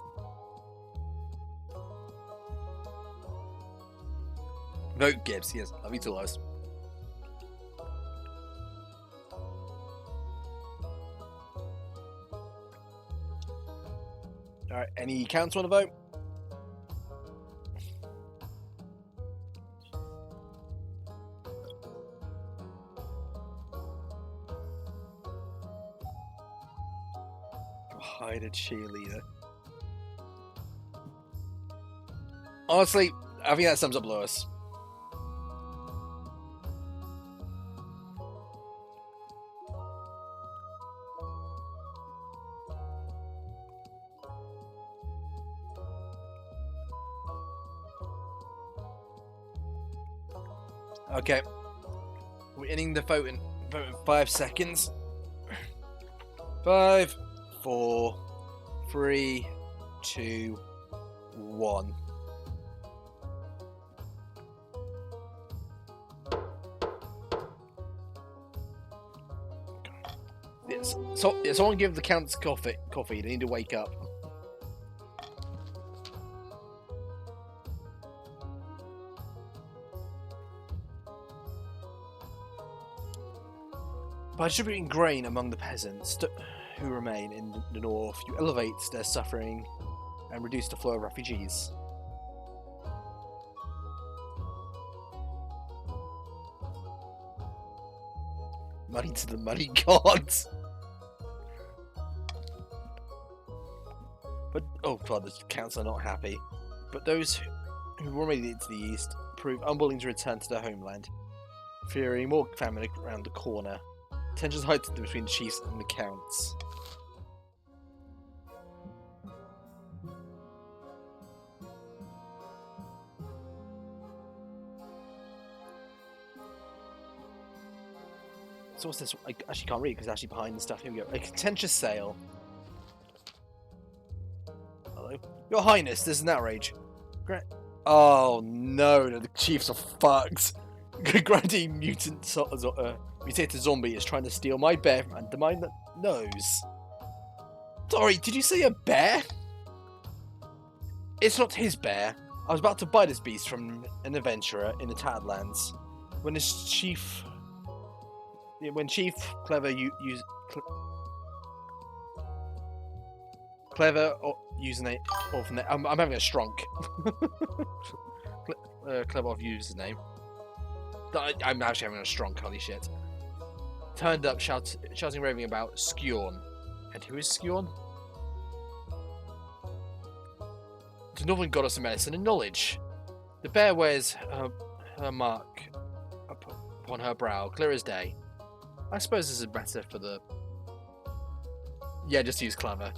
Vote Gibbs, yes, love you too, Lois. Alright, any counts want to vote? Hide a cheerleader. Honestly, I think that sums up Lois. Okay. We're ending the vote in 5 seconds. 5, 4, 3, 2, 1. Yes. So, someone give the counts coffee. They need to wake up. By distributing grain among the peasants who remain in the north, you elevate their suffering and reduce the flow of refugees. Money to the money gods. But oh god, the counts are not happy. But those who remain to the east prove unwilling to return to their homeland, fearing more famine around the corner. Tensions heightened between the chiefs and the counts. So what's this? I actually can't read because it's actually behind the stuff. Here we go. A contentious sale. Hello? Your Highness, this is an outrage. Oh no, the chiefs are fucked. Grandi mutated zombie is trying to steal my bear and mine nose. Sorry, did you say a bear? It's not his bear. I was about to buy this beast from an adventurer in the Tadlands when his chief. When Chief Clever Clever username off I'm having a strunk. Clever off username. I'm actually having a strunk. Holy shit! Turned up, shouting, raving about Skjorn. And who is Skjorn? The northern goddess of medicine and knowledge. The bear wears her mark upon her brow, clear as day. I suppose this is better for the... Yeah, just use Clever.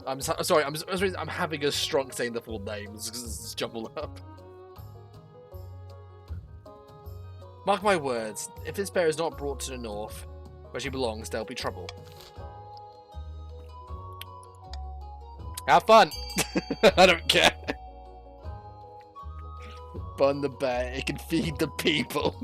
I'm sorry, I'm having a strong saying the full names because it's jumbled up. Mark my words, if this bear is not brought to the north, where she belongs, there'll be trouble. Have fun! I don't care. Bun the bear, it can feed the people.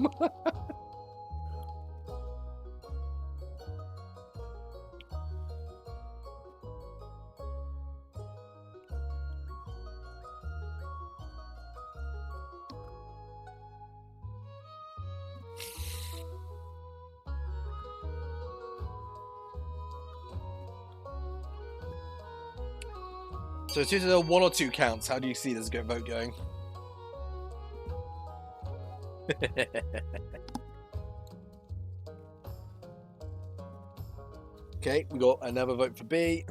So it's either 1 or 2 counts. How do you see this vote going? Okay, we got another vote for B.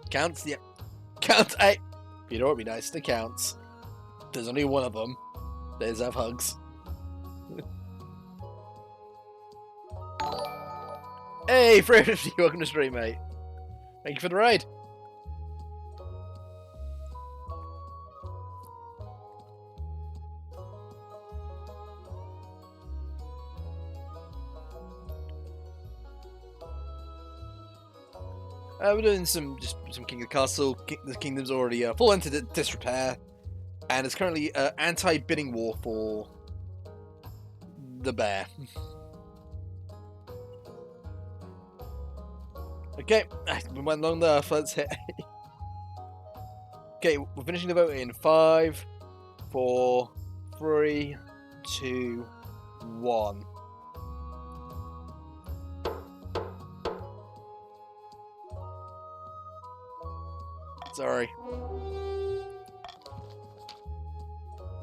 Counts, yeah. Counts, hey. You know what would be nice? The counts. There's only one of them. They deserve hugs. Hey, 350, welcome to stream, mate. Thank you for the ride. We're doing some King of the Castle. The kingdom's already full into disrepair, and it's currently anti-bidding war for the bear. Okay, we went long enough. Let's hit. Okay, we're finishing the vote in 5, 4, 3, 2, 1. Sorry.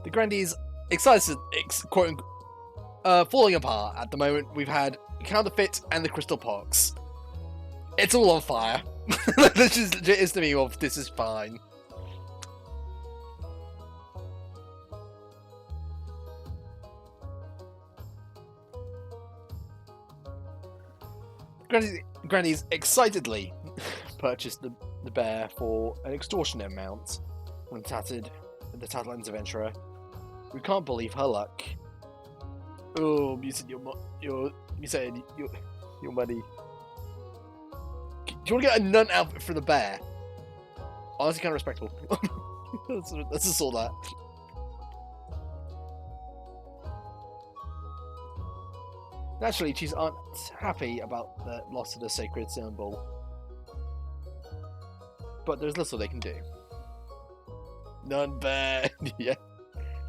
The Grandees excited, quote, falling apart at the moment. We've had Counterfeit and the Crystal Pox. It's all on fire. This is to me of this is fine. Grandees excitedly purchased the bear for an extortionate amount when the Tattlins adventurer. We can't believe her luck. Oh, you said your money. Do you want to get a nun outfit for the bear? Honestly, kind of respectable. Let's just all that. Naturally, chiefs aren't happy about the loss of the sacred symbol, but there's little they can do. Nun bear. Yeah.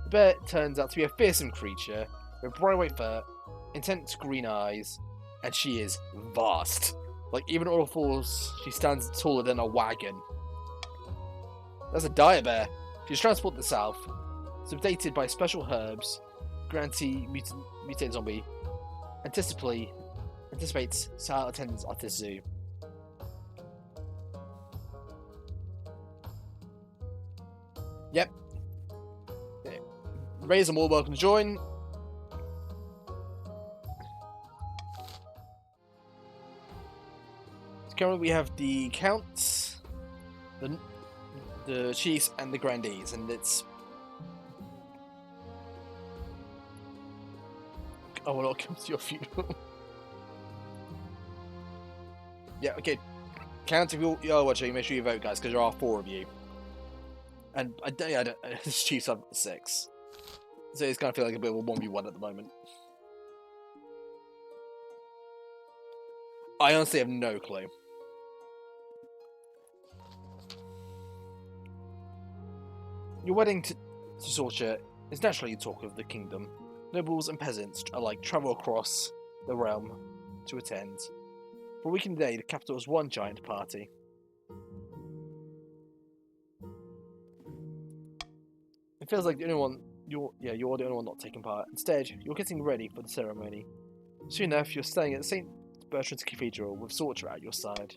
The bear turns out to be a fearsome creature with bright white fur, intense green eyes, and she is vast. Like, even at all fours, she stands taller than a wagon. That's a dire bear. She's transported to the south, sedated by special herbs, Granty mutated zombie, anticipates style attendance at this zoo. Yep. Raise are more welcome to join. So currently we have the counts, the chiefs, and the grandees, and it's. I will not come to your funeral. Yeah, okay. Count if you're watching, make sure you vote, guys, because there are 4 of you. And I don't this Chiefs have 6. So it's kind of feeling like a bit of a 1v1 at the moment. I honestly have no clue. Your wedding to Sorcha is naturally the talk of the kingdom. Nobles and peasants alike travel across the realm to attend. For a week and a day, the capital is one giant party. It feels like the only one you're the only one not taking part. Instead, you're getting ready for the ceremony. Soon enough, you're staying at St. Bertrand's Cathedral with Sorcha at your side.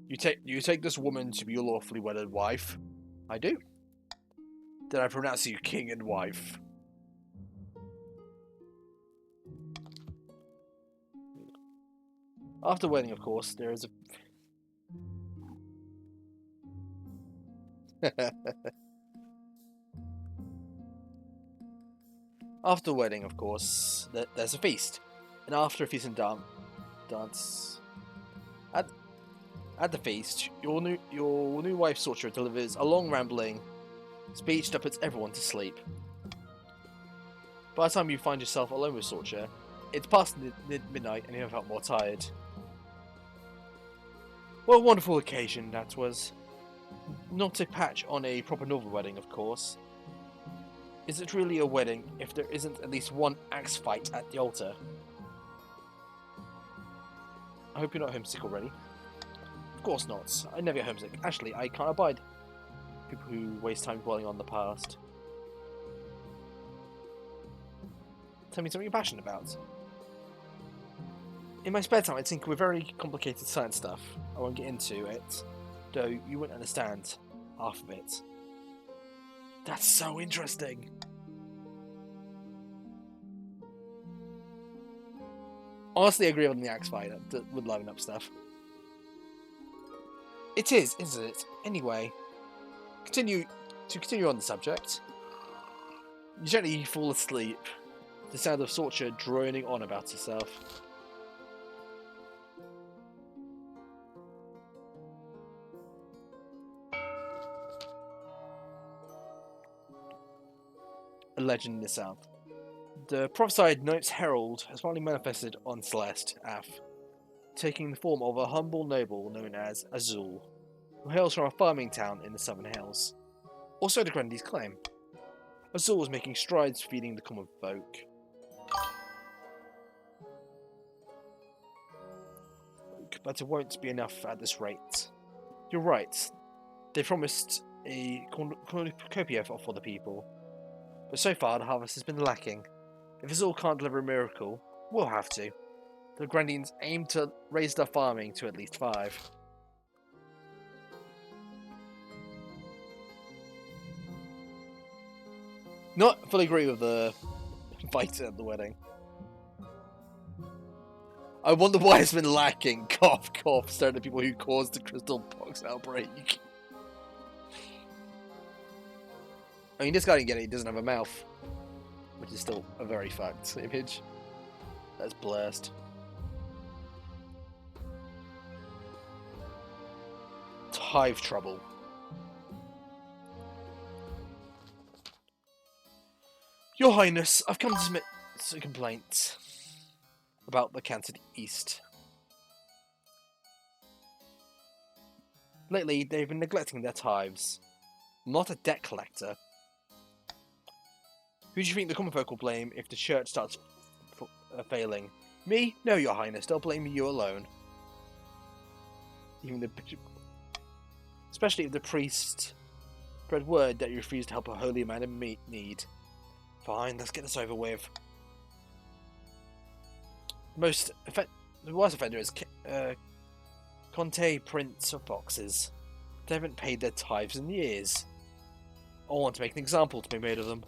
You take this woman to be your lawfully wedded wife. I do. Did I pronounce you king and wife? After wedding, of course, there is a... After wedding, of course, there's a feast. And after a feast and dance... At the feast, your new wife, Sorcha, delivers a long rambling speech that puts everyone to sleep. By the time you find yourself alone with Sorcha, it's past midnight and you have felt more tired. What a wonderful occasion that was. Not to patch on a proper novel wedding, of course. Is it really a wedding if there isn't at least one axe fight at the altar? I hope you're not homesick already. Of course not. I never get homesick. Actually, I can't abide people who waste time dwelling on the past. Tell me something you're passionate about. In my spare time, I tinker with very complicated science stuff. I won't get into it, though you wouldn't understand half of it. That's so interesting. Honestly, I agree on the axe fight. That would liven up stuff. It is, isn't it? Anyway, continue on the subject. You gently fall asleep. The sound of Sorcha droning on about herself. A legend in the south. The prophesied Knight's Herald has finally manifested on Celeste, Af, taking the form of a humble noble known as Azul, who hails from a farming town in the Southern Hills. Also the Grandees claim. Azul is making strides feeding the common folk. But it won't be enough at this rate. You're right. They promised a cornucopia for the people. But so far the harvest has been lacking. If Azul can't deliver a miracle, we'll have to. The Grandeans aim to raise their farming to at least 5. Not fully agree with the fight at the wedding. I wonder why it's been lacking. Cough, cough, staring at people who caused the crystal pox outbreak. I mean, this guy didn't get it, he doesn't have a mouth. Which is still a very fucked image. That's blessed. Hive trouble. Your Highness, I've come to submit a complaint about the Canted East. Lately, they've been neglecting their tithes. I'm not a debt collector. Who do you think the common folk will blame if the church starts failing? Me? No, Your Highness. They'll blame you alone. Even the bishop. Especially if the priest spread word that you refuse to help a holy man in need. Fine, let's get this over with. The worst offender is Conte Prince of Foxes. They haven't paid their tithes in years. I want to make an example to be made of them.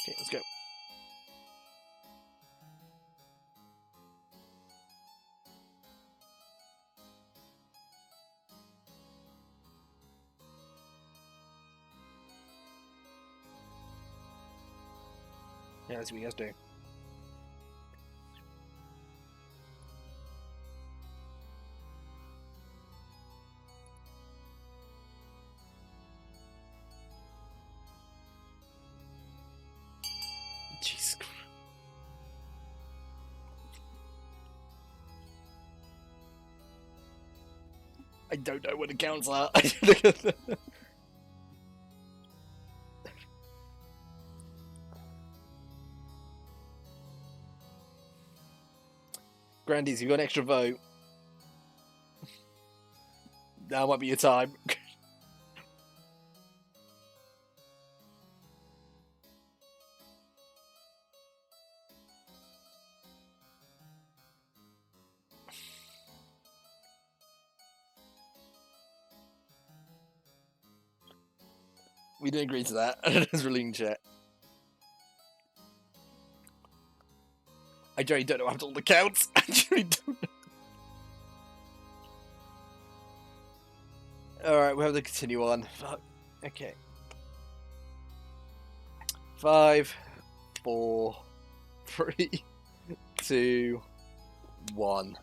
Okay, let's go. Yeah, that's what you guys do. Jesus Christ. I don't know what the counts are. Grandees, you've got an extra vote. Now might be your time. We didn't agree to that. It's really in chat. I really don't know how to all the counts. I really don't know. Alright, we'll have to continue on. Okay. 5, 4, 3, 2, 1.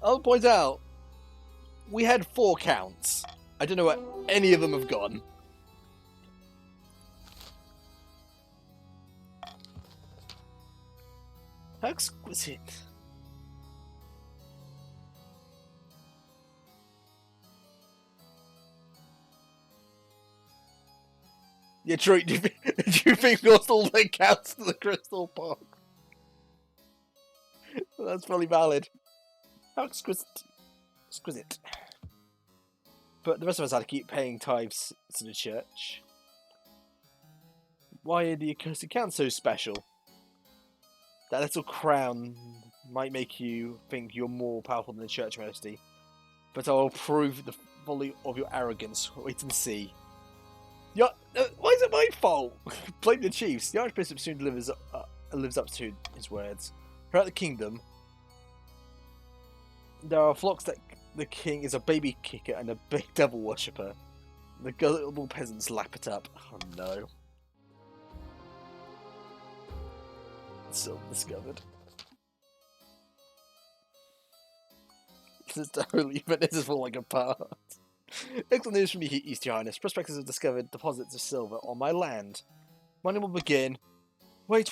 I'll point out, we had 4 counts. I don't know where any of them have gone. How exquisite. Yeah, Troy, do you think Crystal Lake counts to the Crystal Park? Well, that's probably valid. How exquisite. Exquisite. But the rest of us had to keep paying tithes to the church. Why are the accursed accounts so special? That little crown might make you think you're more powerful than the Church, Majesty. But I will prove the folly of your arrogance. Wait and see. Why is it my fault? Blame the chiefs. The Archbishop soon lives up to his words. Throughout the kingdom, there are flocks that the king is a baby kicker and a big devil worshipper. The gullible peasants lap it up. Oh no. Still discovered. This is totally, but this is falling apart. Excellent news from the East, Your Highness. Prospectors have discovered deposits of silver on my land. Mining will begin. Wait.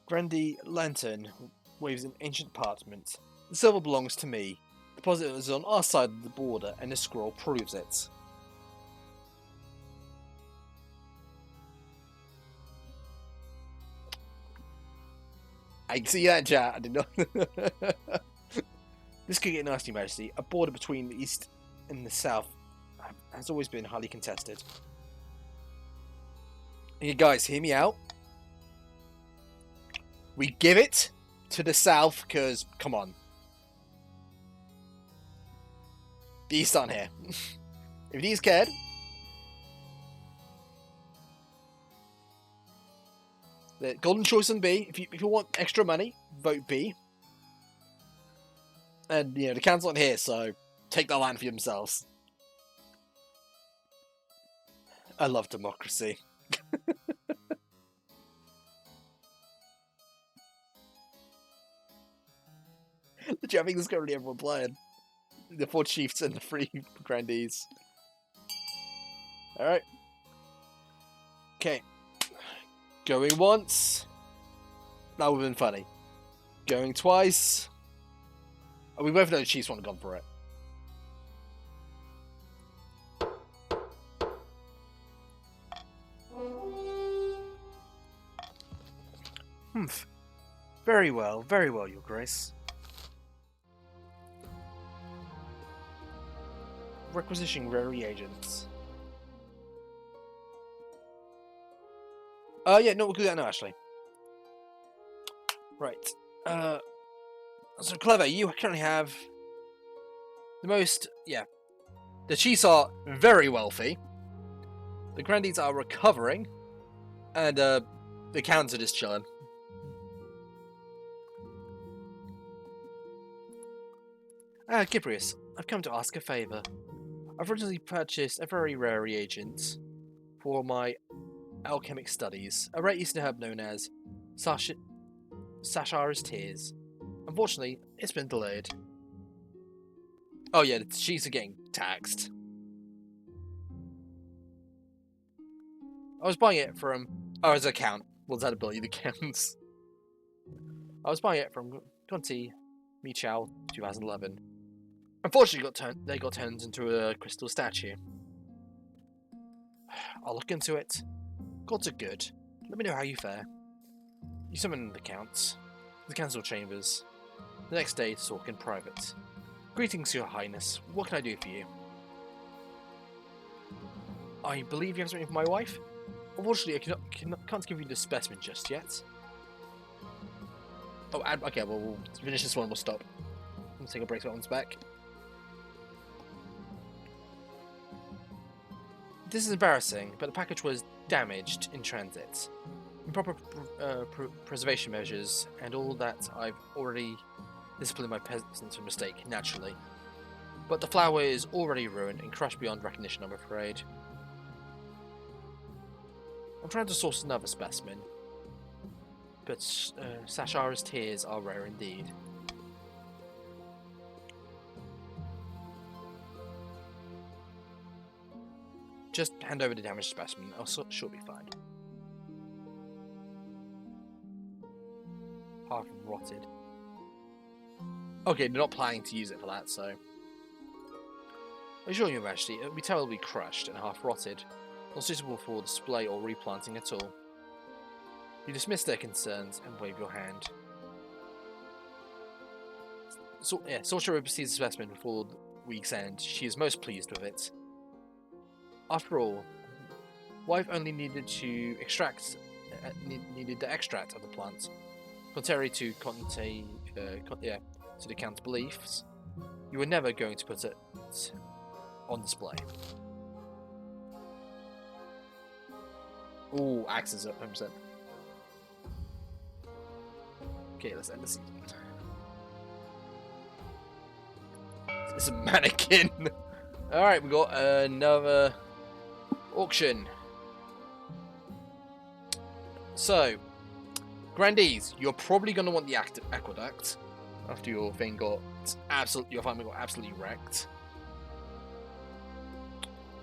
Grandy Lantern waves an ancient parchment. The silver belongs to me. The deposit is on our side of the border, and this scroll proves it. I can see that, chat. I did not. This could get nasty, Majesty. A border between the east and the south has always been highly contested. You guys, hear me out. We give it to the south because, come on. The east aren't here. If the east cared. The golden choice on B. If you want extra money, vote B. And, you know, the council aren't here, so take that land for themselves. I love democracy. The jamming is currently everyone playing. The 4 chiefs and the 3 grandees. Alright. Okay. Going once. That would have been funny. Going twice. Oh, we both know the chiefs want to go for it. Humph. Very well, Your Grace. Requisitioning rare reagents. Yeah, no, we'll do that now, actually. Right. So, Clever, you currently have the most, the chiefs are very wealthy, the grandees are recovering, and, the council are just chilling. Gybrius, I've come to ask a favour. I've originally purchased a very rare reagent for my alchemic studies, a rare eastern herb known as Sashara's Tears. Unfortunately, it's been delayed. Oh yeah, the chiefs are getting taxed. I was buying it from... Oh, as an account. What's that ability that counts? I was buying it from Conti Michal 2011. Unfortunately, they got turned into a crystal statue. I'll look into it. Gods are good. Let me know how you fare. You summon the counts, the council chambers. The next day, to talk in private. Greetings, Your Highness. What can I do for you? I believe you have something for my wife? Unfortunately, I can't give you the specimen just yet. Oh, okay, well, we'll finish this one, we'll stop. Let's take a break so that one's back. This is embarrassing, but the package was damaged in transit. Improper preservation measures and all that I've already disciplined my peasants for mistake, naturally. But the flower is already ruined and crushed beyond recognition, I'm afraid. I'm trying to source another specimen, but Sashara's Tears are rare indeed. Just hand over the damaged specimen. She'll be fine. Half rotted. Okay, they're not planning to use it for that, so. I assure Your Majesty, it will be terribly crushed and half rotted, not suitable for display or replanting at all. You dismiss their concerns and wave your hand. Sorcerer receives the specimen before the week's end. She is most pleased with it. After all, wife only needed to extract needed the extract of the plant. Contrary to the Count's beliefs, you were never going to put it on display. Ooh, axes up 100%. Okay, let's end the season. It's a mannequin. Alright, we got another auction. So, Grandees, you're probably going to want the aqueduct after your thing got your family got absolutely wrecked.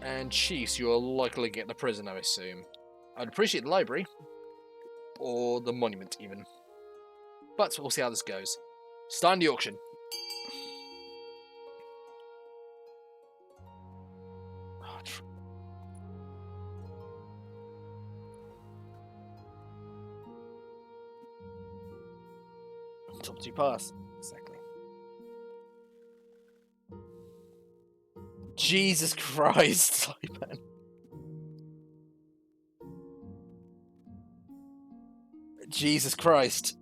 And Chiefs, you're likely to get the prison, I assume. I'd appreciate the library or the monument, even. But we'll see how this goes. Starting the auction. Top 2 pass. Exactly. Jesus Christ, Simon. Jesus Christ.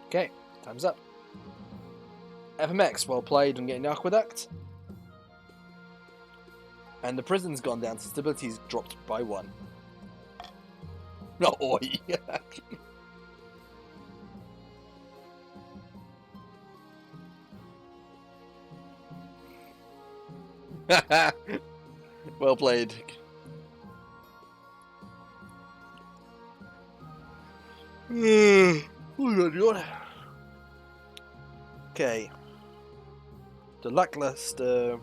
Okay, time's up. FMX, well played on getting the aqueduct. And the prison's gone down, so stability's dropped by 1. No, oi! Well played. Oh my god. Okay. The lackluster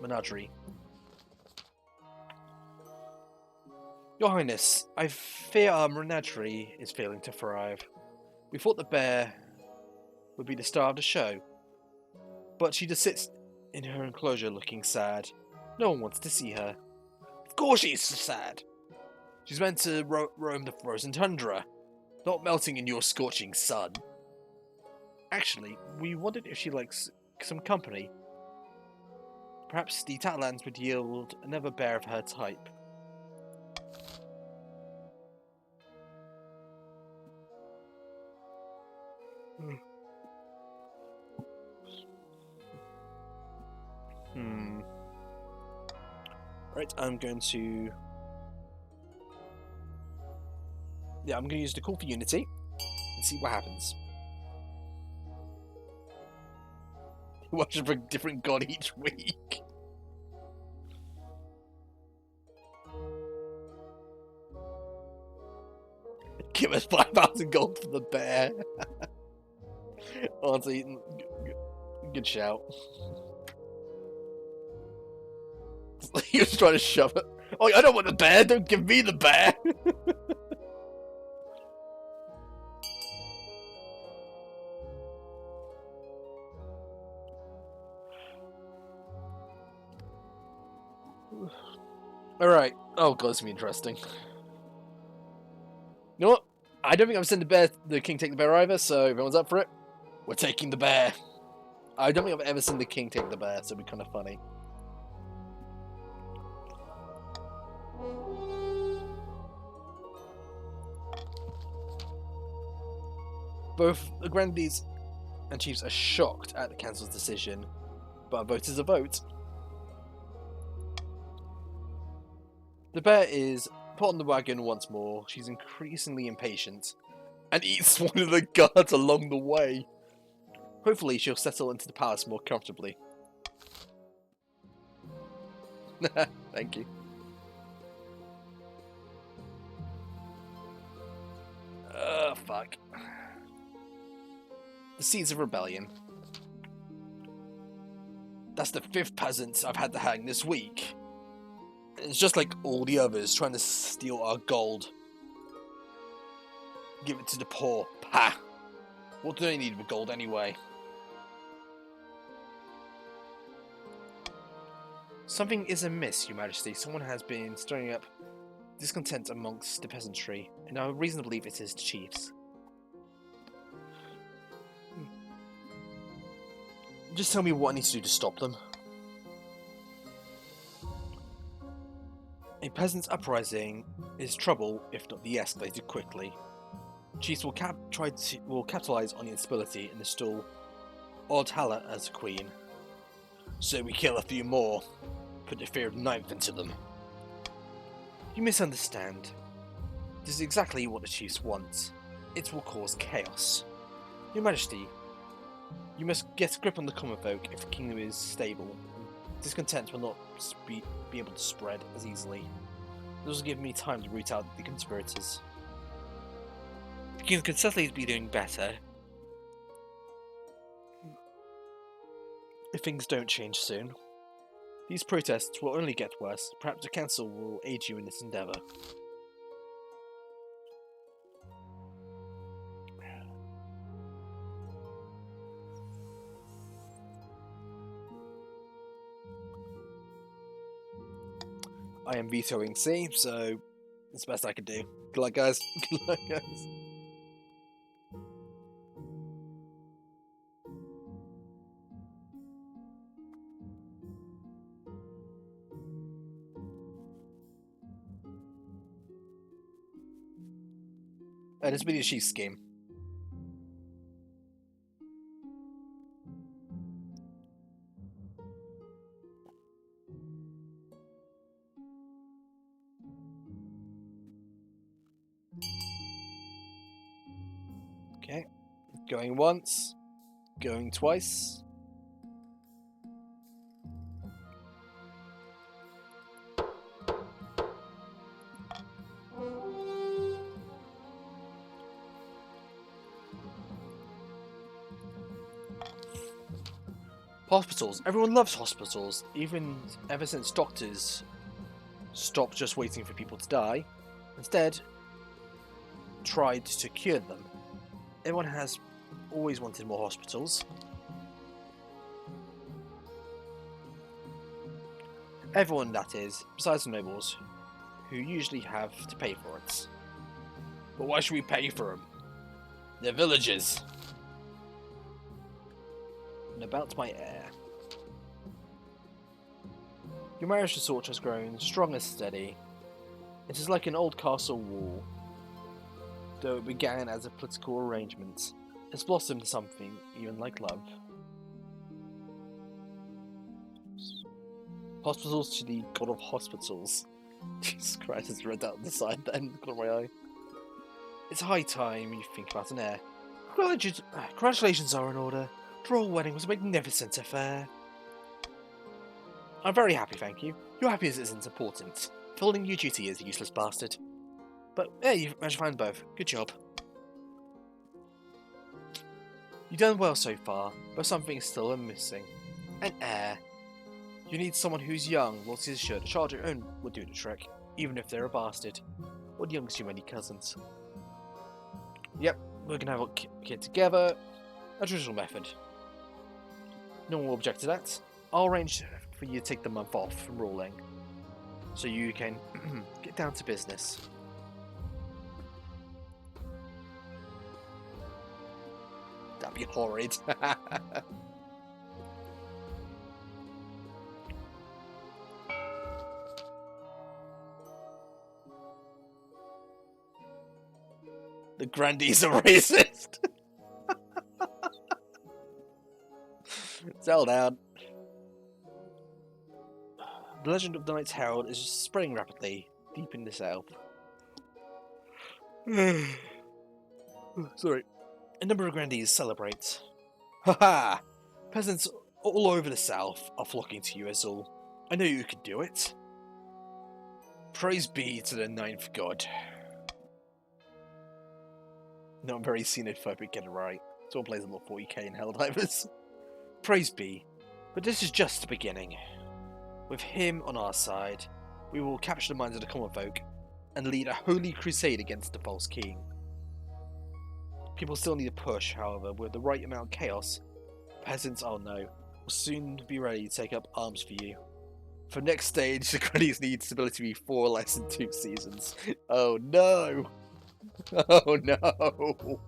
menagerie. Your Highness, I fear our menagerie is failing to thrive. We thought the bear would be the star of the show, but she just sits in her enclosure looking sad. No one wants to see her. Of course she's sad. She's meant to roam the frozen tundra, not melting in your scorching sun. Actually, we wondered if she likes some company. Perhaps the Tatlands would yield another bear of her type. Right, I'm going to use the call for unity and see what happens. Watch for a different god each week. Give us 5,000 gold for the bear. Honestly, good shout. He was trying to shove it. Oh, I don't want the bear. Don't give me the bear. Alright. Oh god, it's gonna be interesting. You know what? I don't think I've seen the king take the bear either, so if everyone's up for it, we're taking the bear. I don't think I've ever seen the king take the bear, so it'd be kind of funny. Both the grandees and chiefs are shocked at the council's decision, but a vote is a vote. The bear is put on the wagon once more. She's increasingly impatient and eats one of the guards along the way. Hopefully she'll settle into the palace more comfortably. Thank you. Fuck. The seeds of rebellion. That's the 5th peasant I've had to hang this week. It's just like all the others trying to steal our gold. Give it to the poor. Pah! What do they need with gold anyway? Something is amiss, Your Majesty. Someone has been stirring up discontent amongst the peasantry, and I have reason to believe it is the chiefs. Just tell me what I need to do to stop them. A peasants' uprising is trouble if not de-escalated quickly. Chiefs will capitalize on the instability and install Ordhala as a queen. So we kill a few more, put the fear of 9th into them. You misunderstand. This is exactly what the chiefs want. It will cause chaos. Your Majesty, you must get a grip on the common folk if the kingdom is stable. Discontent will not be able to spread as easily. This will give me time to root out the conspirators. The kingdom could certainly be doing better if things don't change soon. These protests will only get worse. Perhaps the council will aid you in this endeavour. I am vetoing C, so it's the best I can do. Good luck, guys. Good luck, guys. And it's really a Chiefs game. Okay. Going once. Going twice. Hospitals. Everyone loves hospitals, ever since doctors stopped just waiting for people to die. Instead, tried to cure them. Everyone has always wanted more hospitals. Everyone, that is, besides the nobles, who usually have to pay for it. But why should we pay for them? They're villagers. And about my heir. Your marriage to Sorch has grown strong and steady. It is like an old castle wall. Though it began as a political arrangement, it's blossomed into something even like love. Hospitals to the god of hospitals. Jesus Christ, I just read that on the side then, got my eye. It's high time you think about an heir. Congratulations are in order. The royal wedding was a magnificent affair. I'm very happy, thank you. Your happiness isn't important. Fulfilling your duty is, useless bastard. But, yeah, you've managed to find both. Good job. You've done well so far, but something's still missing. An heir. You need someone who's young, lots his shirt. A child your own would do the trick, even if they're a bastard. Or the youngest too many cousins. Yep, we're gonna have a kid together. A traditional method. No one will object to that. I'll arrange for you to take the month off from ruling, so you can get down to business. That'd be horrid. The grandees are racist. Settle down. The legend of the Knight's Herald is spreading rapidly deep in the south. Sorry. A number of grandees celebrate. Haha! Peasants all over the south are flocking to you, Azul. I know you could do it. Praise be to the ninth god. No, I'm very xenophobic, get it right. Someone plays a lot 40k in Helldivers. Praise be. But this is just the beginning. With him on our side, we will capture the minds of the common folk and lead a holy crusade against the false king. People still need a push, however, with the right amount of chaos. Peasants, oh no, will soon be ready to take up arms for you. For next stage, the Grannies need stability to be 4 or less in 2 seasons. Oh no! Oh no!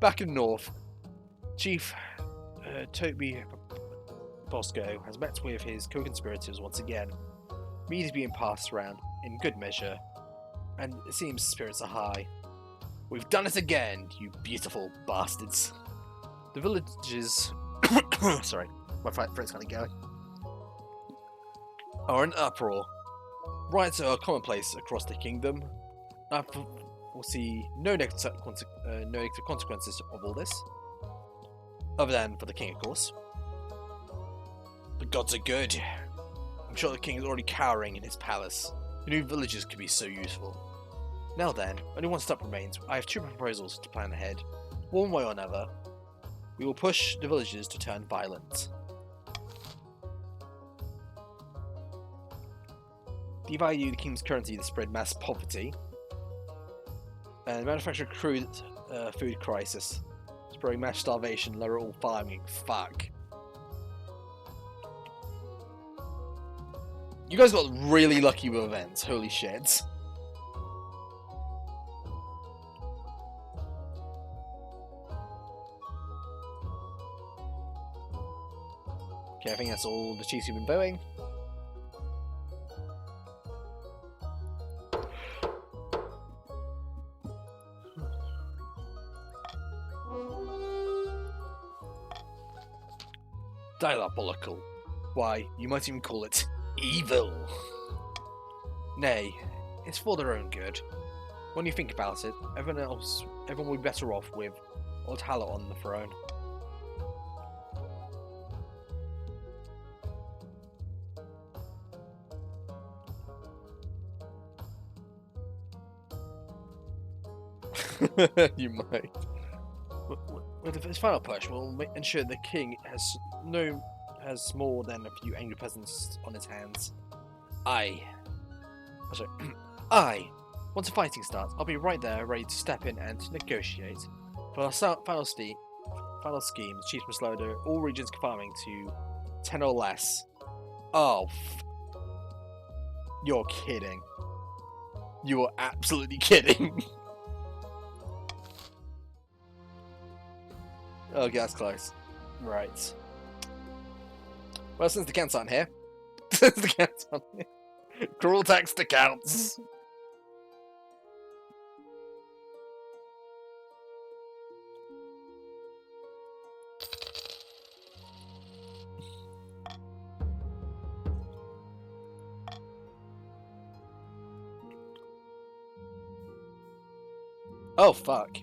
Back in the north, Chief Toby Bosco has met with his co-conspirators once again. Meat is being passed around in good measure, and it seems spirits are high. We've done it again, you beautiful bastards. The villages... sorry, my throat's kind of going. Are in uproar. Riots are commonplace across the kingdom. I foresee no negative consequences of all this. Other than for the king, of course. The gods are good. I'm sure the king is already cowering in his palace. The new villages could be so useful. Now then, only one step remains. I have 2 proposals to plan ahead. One way or another, we will push the villages to turn violent. Devalue the king's currency to spread mass poverty. And manufacture crude food crisis. Spreading mass starvation, lower all farming. Fuck. You guys got really lucky with events, holy shit. Okay, I think that's all the chiefs you've been bowing. Diabolical. Why, you might even call it evil. Nay, it's for their own good. When you think about it, everyone will be better off with Old Hallett on the throne. You might. With his final push, we'll ensure the king has more than a few angry peasants on his hands. Aye. Once the fighting starts, I'll be right there, ready to step in and negotiate. For our final scheme, the chiefs must lower all regions farming to 10 or less. Oh, you're kidding. You are absolutely kidding. Okay, that's close. Right. Well, since the counts aren't here. Cruel text accounts. Oh, fuck.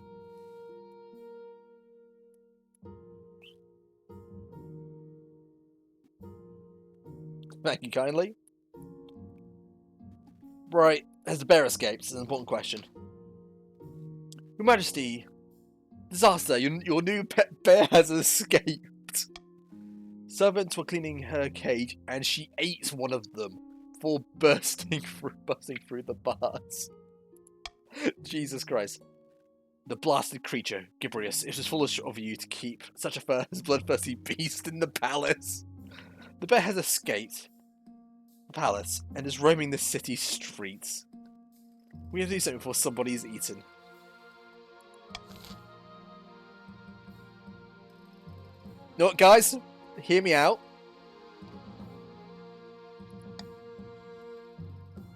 Thank you kindly. Right, has the bear escaped? It's an important question. Your Majesty, disaster, your new pet bear has escaped. Servants were cleaning her cage and she ate one of them before busting through the bars. Jesus Christ. The blasted creature, Gibrius, it was foolish of you to keep such a bloodthirsty beast in the palace. The bear has escaped the palace and is roaming the city streets. We have to do something before somebody is eaten. You know what, guys? Hear me out.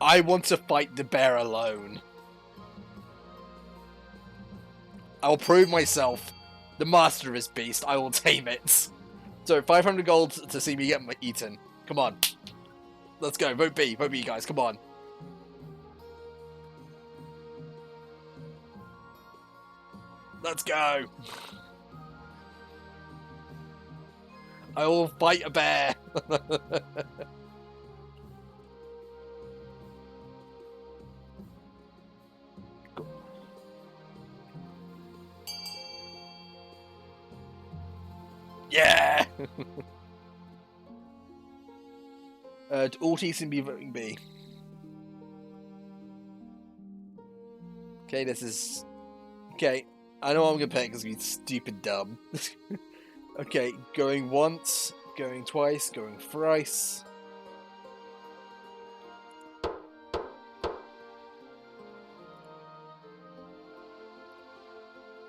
I want to fight the bear alone. I will prove myself The master of his beast. I will tame it. So 500 gold to see me get eaten. Come on. Let's go. Vote B. Vote B, guys. Come on. Let's go. I will fight a bear. Yeah. All teams can be voting B. Okay, this is... Okay, I know I'm gonna pick because it's stupid dumb. Okay, going once, going twice, going thrice.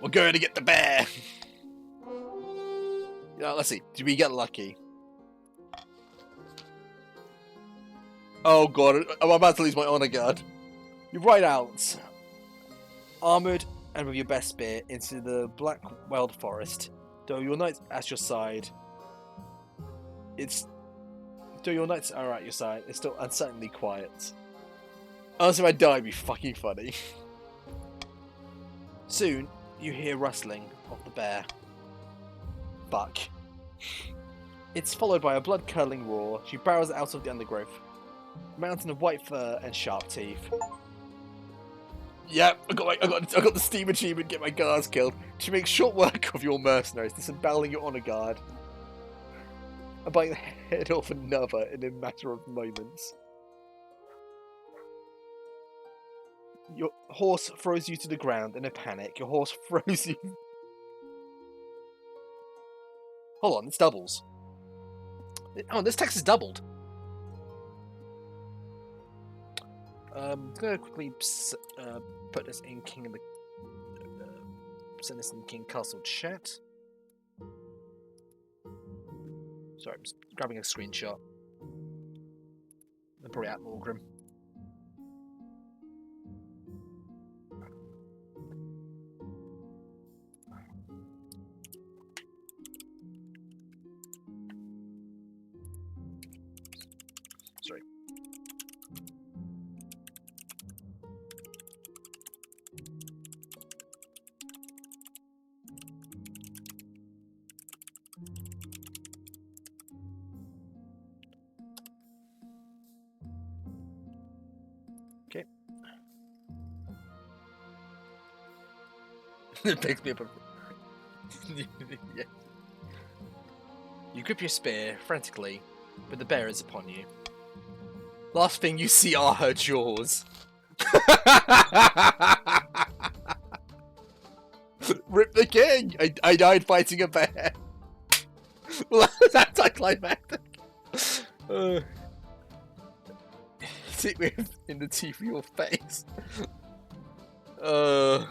We're going to get the bear! Yeah, let's see. Did we get lucky? Oh god, I'm about to lose my honor guard. You ride out, armoured and with your best spear, into the black wild forest. Though your knights at your side, though your knights are at your side, it's still uncertainly quiet. Honestly, if I die, it'd be fucking funny. Soon, you hear rustling of the bear. Fuck. It's followed by a blood-curdling roar. She barrels out of the undergrowth. A mountain of white fur and sharp teeth. Yep, I got the Steam achievement, get my guards killed. She makes short work of your mercenaries, disemboweling your honor guard. And biting the head off another in a matter of moments. Your horse throws you to the ground in a panic. Your horse throws you... Hold on, it's doubles. Oh, this text is doubled. I'm gonna quickly put this in King of the send this in King Castle chat. Sorry, I'm just grabbing a screenshot. I'm probably at Morgrim. Sorry. Okay. It picks me up. Yeah. You grip your spear frantically, but the bear is upon you. Last thing you see are her jaws. Rip the king! I died fighting a bear. Well, that's anticlimactic. Hit me in the teeth of your face. Alright.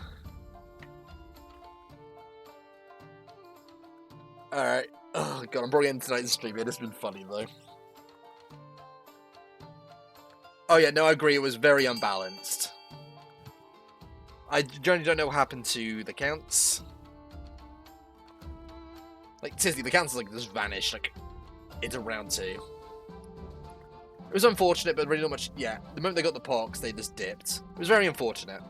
Oh god, I'm probably ending tonight's stream. It has been funny though. Oh yeah, no, I agree. It was very unbalanced. I generally don't know what happened to the counts. Like, seriously, the counts like just vanished like into round 2. It was unfortunate, but really not much. Yeah, the moment they got the pox, they just dipped. It was very unfortunate.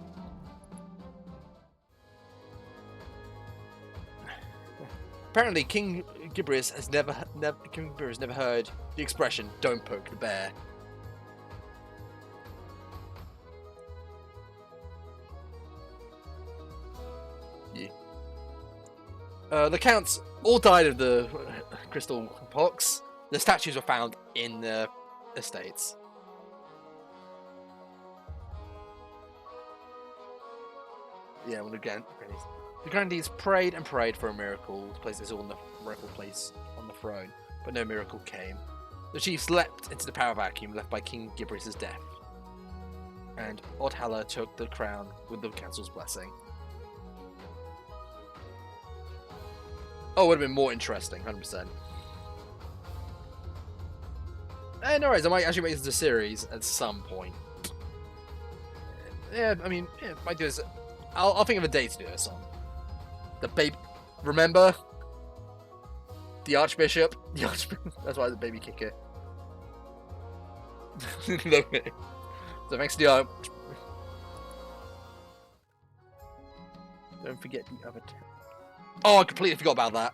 Apparently, King Gibrius has never heard the expression "Don't poke the bear." Yeah. The counts all died of the crystal pox. The statues were found in the estates. Yeah, well, again, the grandees prayed and prayed for a miracle to place this all in the miracle place on the throne, but no miracle came. The chiefs leapt into the power vacuum left by King Gibrius' death, and Odhala took the crown with the council's blessing. Oh, it would have been more interesting, 100%. No worries, I might actually make this a series at some point. Yeah, I mean, yeah, might do this. I'll think of a day to do this on. The baby. Remember? The Archbishop. The Archbishop. That's why the baby kicker. Okay. So thanks to the Arch. Don't forget the other. Oh, I completely forgot about that.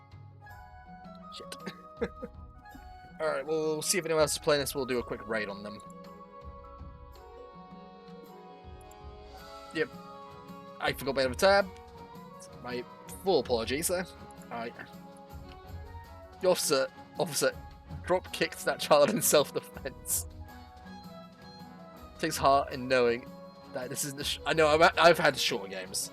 Shit. Alright, we'll see if anyone else is playing this. We'll do a quick raid on them. Yep. I forgot about the tab. My full apologies there. Alright. The officer drop kicked that child in self-defense. Takes heart in knowing that this isn't. I know I've had shorter games.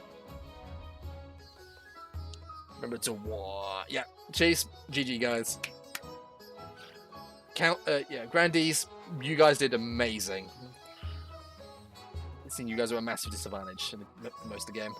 Remember to what? Yeah, Chase, GG guys. Yeah, Grandies, you guys did amazing. It seemed you guys were a massive disadvantage in most of the game.